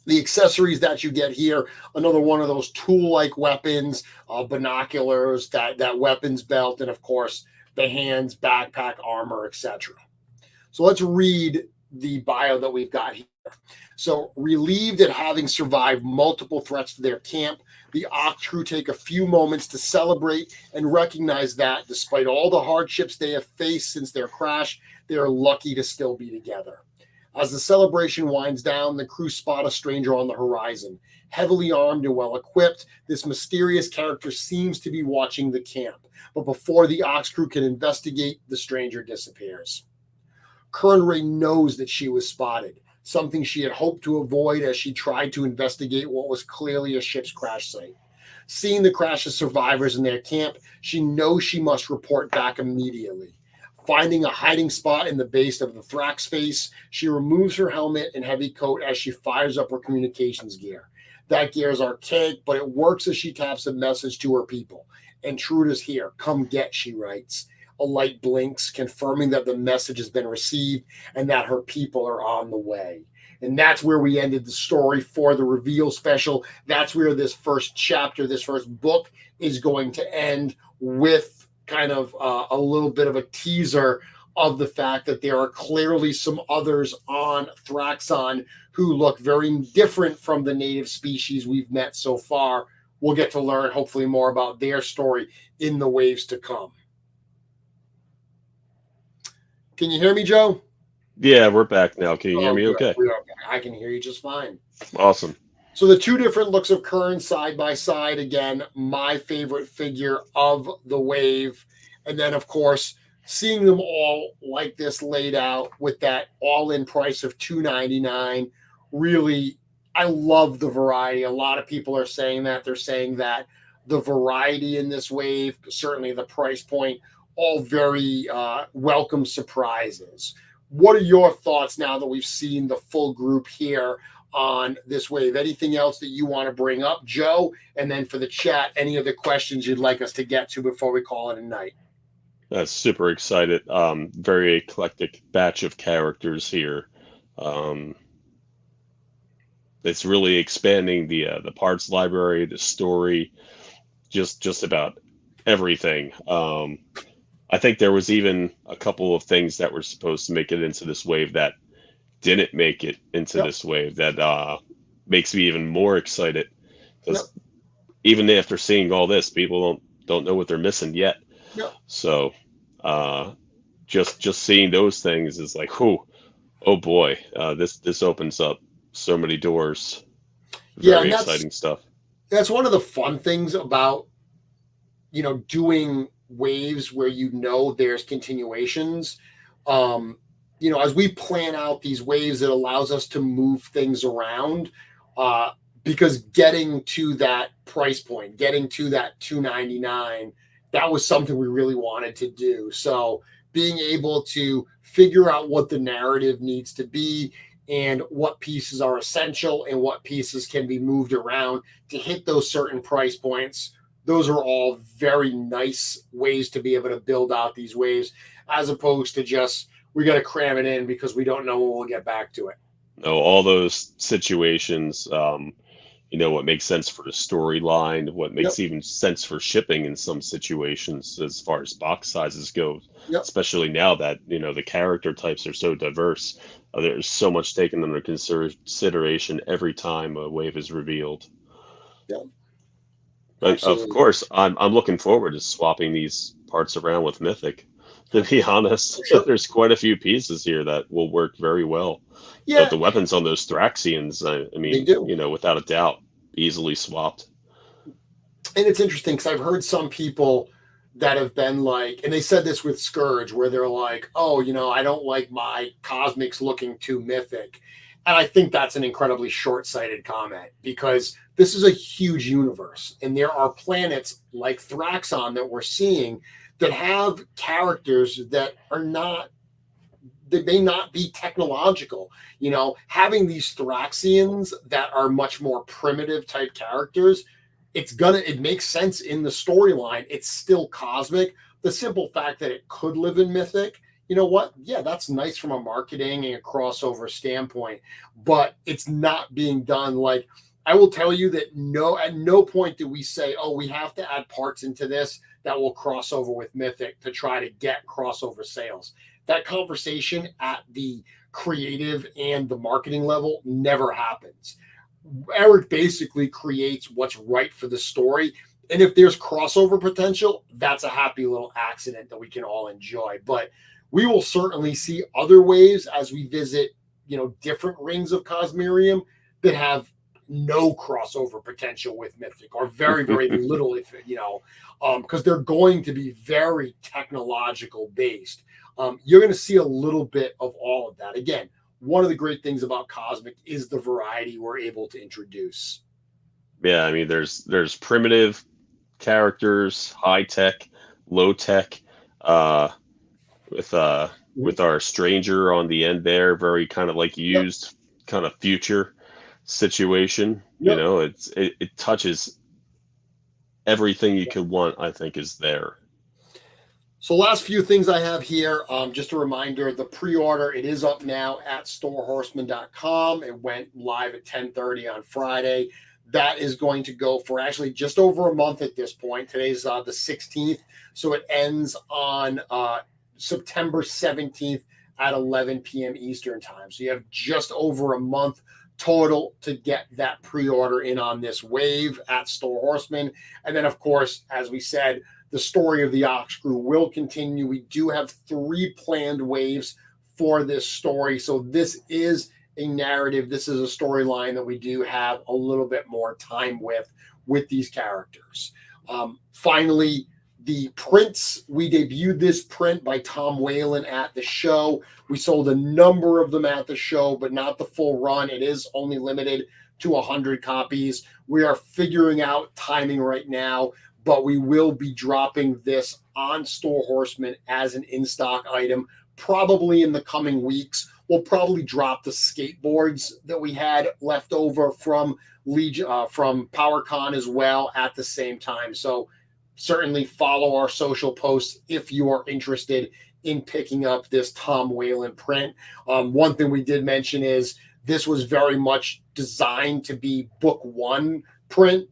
The accessories that you get here, another one of those tool-like weapons, binoculars, that weapons belt, and of course the hands, backpack, armor, etc. So let's read the bio that we've got here. So relieved at having survived multiple threats to their camp, the OxKrewe take a few moments to celebrate and recognize that despite all the hardships they have faced since their crash, they are lucky to still be together. As the celebration winds down, the crew spot a stranger on the horizon. Heavily armed and well-equipped, this mysterious character seems to be watching the camp. But before the OxKrewe can investigate, the stranger disappears. Kern Ray knows that she was spotted, something she had hoped to avoid as she tried to investigate what was clearly a ship's crash site. Seeing the crash's survivors in their camp, she knows she must report back immediately. Finding a hiding spot in the base of the Thrax face, she removes her helmet and heavy coat as she fires up her communications gear. That gear is archaic, but it works as she taps a message to her people. Intruders here, come get, she writes. A light blinks, confirming that the message has been received and that her people are on the way. And that's where we ended the story for the reveal special. That's where this first chapter, this first book is going to end with kind of a little bit of a teaser of the fact that there are clearly some others on Thraxxon who look very different from the native species we've met so far. We'll get to learn hopefully more about their story in the waves to come. Can you hear me, Joe? Yeah, we're back now. Can you hear me good. okay? We are back. I can hear you just fine. Awesome. So the two different looks of Kern side by side, again, my favorite figure of the wave. And then, of course, seeing them all like this laid out with that all-in price of $299, really, I love the variety. A lot of people are saying that. They're saying that the variety in this wave, certainly the price point, all very welcome surprises. What are your thoughts now that we've seen the full group here on this wave? Anything else that you want to bring up, Joe? And then for the chat, any other questions you'd like us to get to before we call it a night? Super excited. Very eclectic batch of characters here. It's really expanding the parts library, the story, just about everything. I think there was even a couple of things that were supposed to make it into this wave that didn't make it into this wave that makes me even more excited. Because even after seeing all this, people don't know what they're missing yet. So just seeing those things is like, oh boy, this opens up so many doors. Very exciting stuff. That's one of the fun things about, you know, doing waves where you know there's continuations. You know, as we plan out these waves, it allows us to move things around because getting to that price point, getting to that $299, that was something we really wanted to do. So being able to figure out what the narrative needs to be and what pieces are essential and what pieces can be moved around to hit those certain price points. Those are all very nice ways to be able to build out these waves, as opposed to just, we got to cram it in because we don't know when we'll get back to it. No, all those situations, you know, what makes sense for the storyline, what makes even sense for shipping in some situations as far as box sizes go, especially now that, you know, the character types are so diverse. There's so much taken under consideration every time a wave is revealed. But of course, I'm looking forward to swapping these parts around with Mythic. To be honest, there's quite a few pieces here that will work very well. But the weapons on those Thraxians, I mean, you know, without a doubt, easily swapped. And it's interesting because I've heard some people that have been like, and they said this with Scourge, where they're like, oh, you know, I don't like my cosmics looking too mythic. And I think that's an incredibly short-sighted comment because this is a huge universe. And there are planets like Thraxxon that we're seeing that have characters that are not, that may not be technological. You know, having these Thraxians that are much more primitive type characters, it makes sense in the storyline. It's still cosmic. The simple fact that it could live in Mythic, you know what? Yeah, that's nice from a marketing and a crossover standpoint, but it's not being done. Like, I will tell you that at no point do we say, oh, we have to add parts into this that will cross over with Mythic to try to get crossover sales. That conversation at the creative and the marketing level never happens. Eric basically creates what's right for the story. And if there's crossover potential, that's a happy little accident that we can all enjoy. But we will certainly see other waves as we visit, you know, different rings of Cosmerium that have no crossover potential with Mythic, or very, very little, if you know, because they're going to be very technological based. You're going to see a little bit of all of that. Again, one of the great things about Cosmic is the variety we're able to introduce. Yeah, I mean, there's primitive characters, high tech, low tech, with our stranger on the end there, very kind of like used kind of future situation. You know, it touches everything you could want, I think, is there. So last few things I have here, just a reminder, the pre-order, it is up now at storehorseman.com. It went live at 10:30 on Friday. That is going to go for actually just over a month at this point. Today's the 16th, so it ends on September 17th at 11 p.m. Eastern time. So you have just over a month total to get that pre-order in on this wave at Store Horseman. And then, of course, as we said, the story of the OxKrewe will continue. We do have 3 planned waves for this story. So this is a narrative. This is a storyline that we do have a little bit more time with these characters. Finally, the prints. We debuted this print by Tom Whalen at the show. We sold a number of them at the show, but not the full run. It is only limited to 100 copies. We are figuring out timing right now, but we will be dropping this on Store Horseman as an in-stock item probably in the coming weeks. We'll probably drop the skateboards that we had left over from Powercon as well at the same time. So certainly follow our social posts if you are interested in picking up this Tom Whalen print. One thing we did mention is this was very much designed to be book 1 print.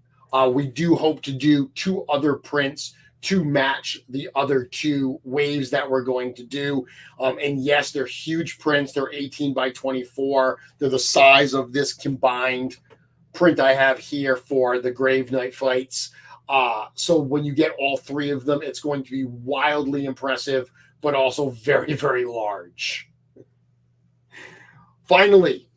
We do hope to do 2 other prints to match the other 2 waves that we're going to do. And yes, they're huge prints. They're 18 by 24. They're the size of this combined print I have here for the Grave Knight fights. So when you get all 3 of them, it's going to be wildly impressive, but also very, very large. Finally,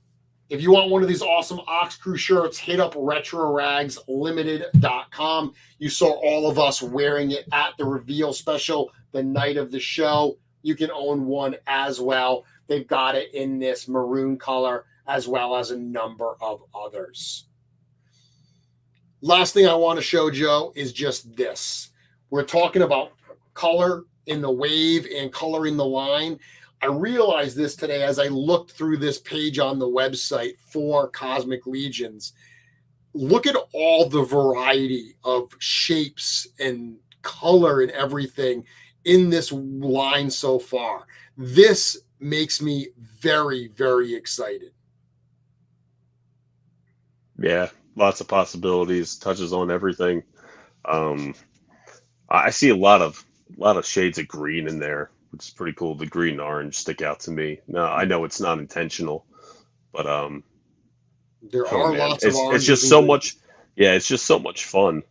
if you want one of these awesome OxKrewe shirts, hit up RetroRagsLimited.com. You saw all of us wearing it at the reveal special the night of the show. You can own one as well. They've got it in this maroon color as well as a number of others. Last thing I want to show, Joe, is just this. We're talking about color in the wave and color in the line. I realized this today as I looked through this page on the website for Cosmic Legions. Look at all the variety of shapes and color and everything in this line so far. This makes me very, very excited. Yeah, lots of possibilities, touches on everything. I see a lot of shades of green in there, which is pretty cool. The green and orange stick out to me. Now, I know it's not intentional, but there are lots of orange. It's just so much. Yeah, it's just so much fun.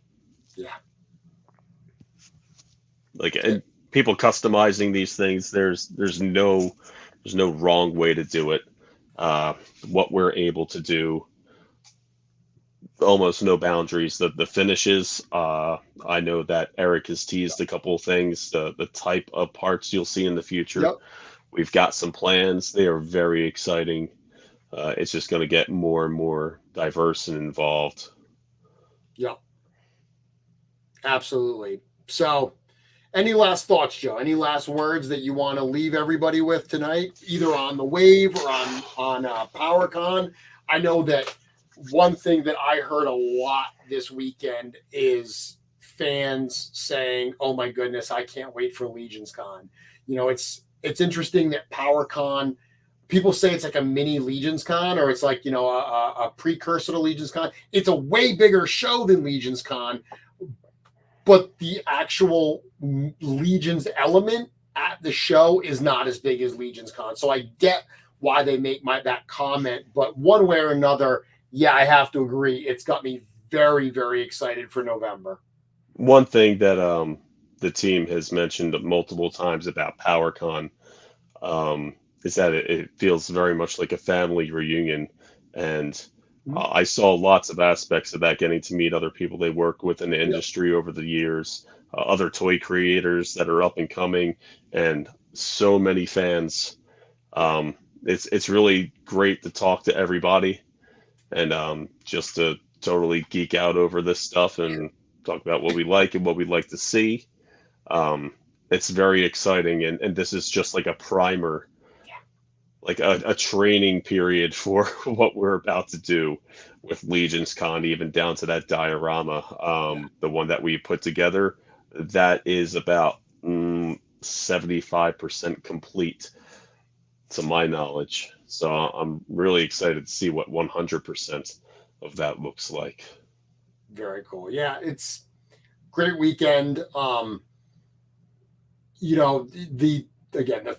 Yeah. Like people customizing these things, there's no wrong way to do it. What we're able to do, almost no boundaries. The finishes, I know that Eric has teased a couple of things, the type of parts you'll see in the future. Yep. We've got some plans. They are very exciting. It's just going to get more and more diverse and involved. Yep. Absolutely. So any last thoughts, Joe? Any last words that you want to leave everybody with tonight, either on the wave or on Powercon? I know that one thing that I heard a lot this weekend is fans saying, "Oh my goodness, I can't wait for Legions Con." You know, it's interesting that Powercon, people say it's like a mini Legions Con, or it's like, you know, a precursor to Legions Con. It's a way bigger show than Legions Con, but the actual Legions element at the show is not as big as Legions Con. So I get why they make that comment, but one way or another, yeah, I have to agree. It's got me very, very excited for November. One thing that the team has mentioned multiple times about PowerCon is that it feels very much like a family reunion. And I saw lots of aspects of that, getting to meet other people they work with in the industry over the years, other toy creators that are up and coming, and so many fans. It's really great to talk to everybody and just to totally geek out over this stuff and talk about what we like and what we'd like to see. It's very exciting, and this is just like a primer, like a training period for what we're about to do with Legions Con, even down to that diorama, the one that we put together, that is about 75% complete to my knowledge. So I'm really excited to see what 100% of that looks like. Very cool. Yeah, it's great weekend. You know, the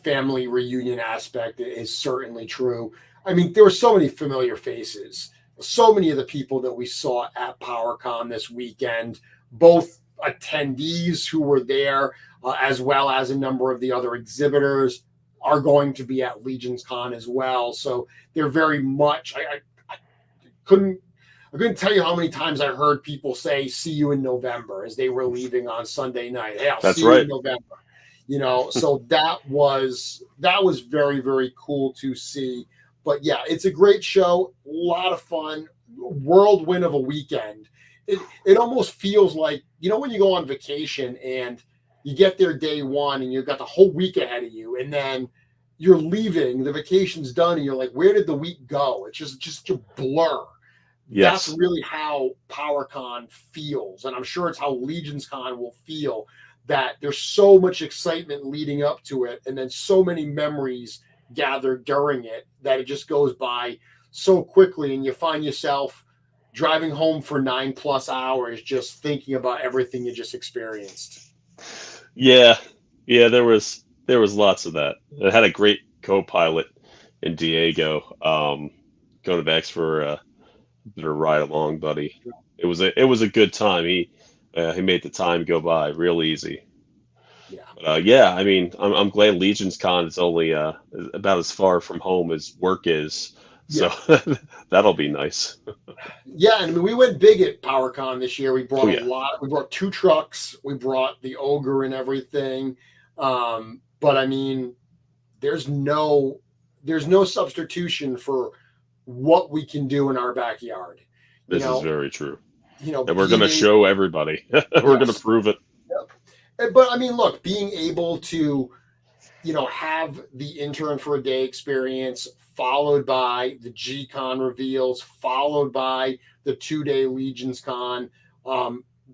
family reunion aspect is certainly true. I mean, there were so many familiar faces. So many of the people that we saw at PowerCon this weekend, both attendees who were there, as well as a number of the other exhibitors, are going to be at Legions Con as well. So they're very much, I couldn't tell you how many times I heard people say, "See you in November," as they were leaving on Sunday night. Hey, I'll see you in November. You know, so that was very, very cool to see. But yeah, it's a great show, a lot of fun, whirlwind of a weekend. It almost feels like, you know, when you go on vacation and you get there day one and you've got the whole week ahead of you, and then you're leaving, the vacation's done, and you're like, where did the week go? It's just a blur. Yes. That's really how PowerCon feels. And I'm sure it's how Legions Con will feel, that there's so much excitement leading up to it, and then so many memories gathered during it, that it just goes by so quickly, and you find yourself driving home for 9+ hours, just thinking about everything you just experienced. Yeah, there was lots of that. I had a great co-pilot in Diego. Going back for a bit of a ride along, buddy. It was a good time. He made the time go by real easy. Yeah. But, yeah, I mean, I'm glad Legion's Con is only about as far from home as work is. So that'll be nice. Yeah, and I mean, we went big at PowerCon this year. We brought Oh, yeah. a lot. We brought 2 trucks. We brought the ogre and everything. But I mean, there's no substitution for what we can do in our backyard. This is very true. You know, And we're going to show everybody. We're going to prove it. Yep. But I mean, look, being able to, have the intern for a day experience, followed by the G-Con reveals, followed by the 2-day Legions Con,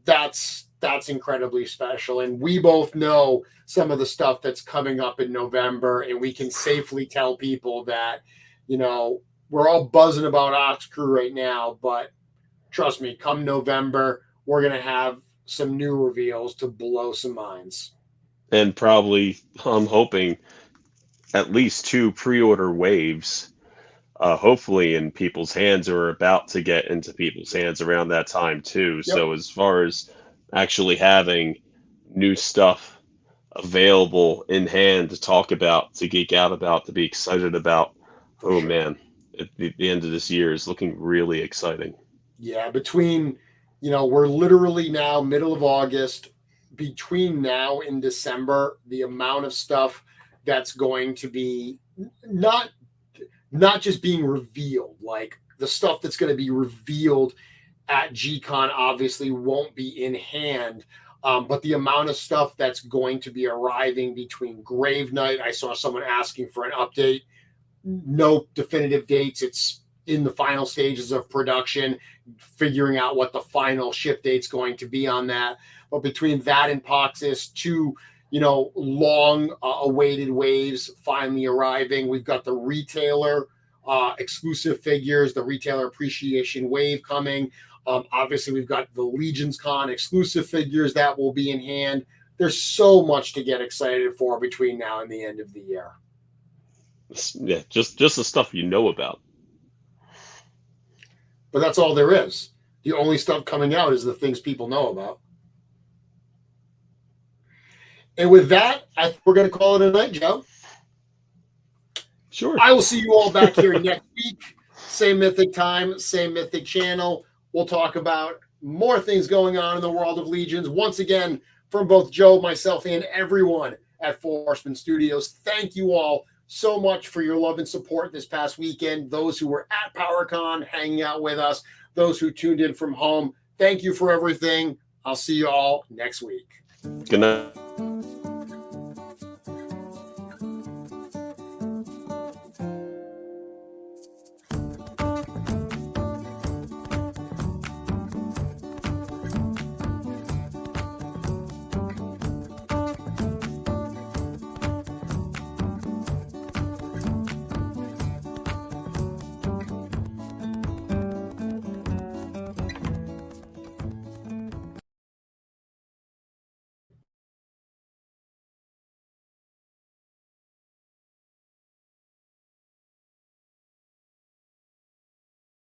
that's incredibly special. And we both know some of the stuff that's coming up in November, and we can safely tell people that, we're all buzzing about OxKrewe right now, but trust me, come November, we're going to have some new reveals to blow some minds. And probably, I'm hoping, at least 2 pre-order waves, hopefully in people's hands, or about to get into people's hands around that time too. Yep. So as far as actually having new stuff available in hand to talk about, to geek out about, to be excited about, man, at the end of this year is looking really exciting. Yeah, between, we're literally now middle of August. Between now and December, the amount of stuff that's going to be not just being revealed, like the stuff that's going to be revealed at G-Con obviously won't be in hand, but the amount of stuff that's going to be arriving between Grave Night. I saw someone asking for an update. No definitive dates. It's in the final stages of production, figuring out what the final ship date's going to be on that. But between that and Poxus, 2, long awaited waves finally arriving. We've got the retailer exclusive figures, the retailer appreciation wave coming. Obviously, we've got the Legions Con exclusive figures that will be in hand. There's so much to get excited for between now and the end of the year. Yeah, just the stuff you know about. But that's all there is. The only stuff coming out is the things people know about. And with that, we're going to call it a night, Joe. Sure. I will see you all back here next week. Same Mythic time, same Mythic channel. We'll talk about more things going on in the world of Legions. Once again, from both Joe, myself, and everyone at Four Horsemen Studios, thank you all so much for your love and support this past weekend. Those who were at PowerCon hanging out with us, those who tuned in from home, thank you for everything. I'll see you all next week. Good night.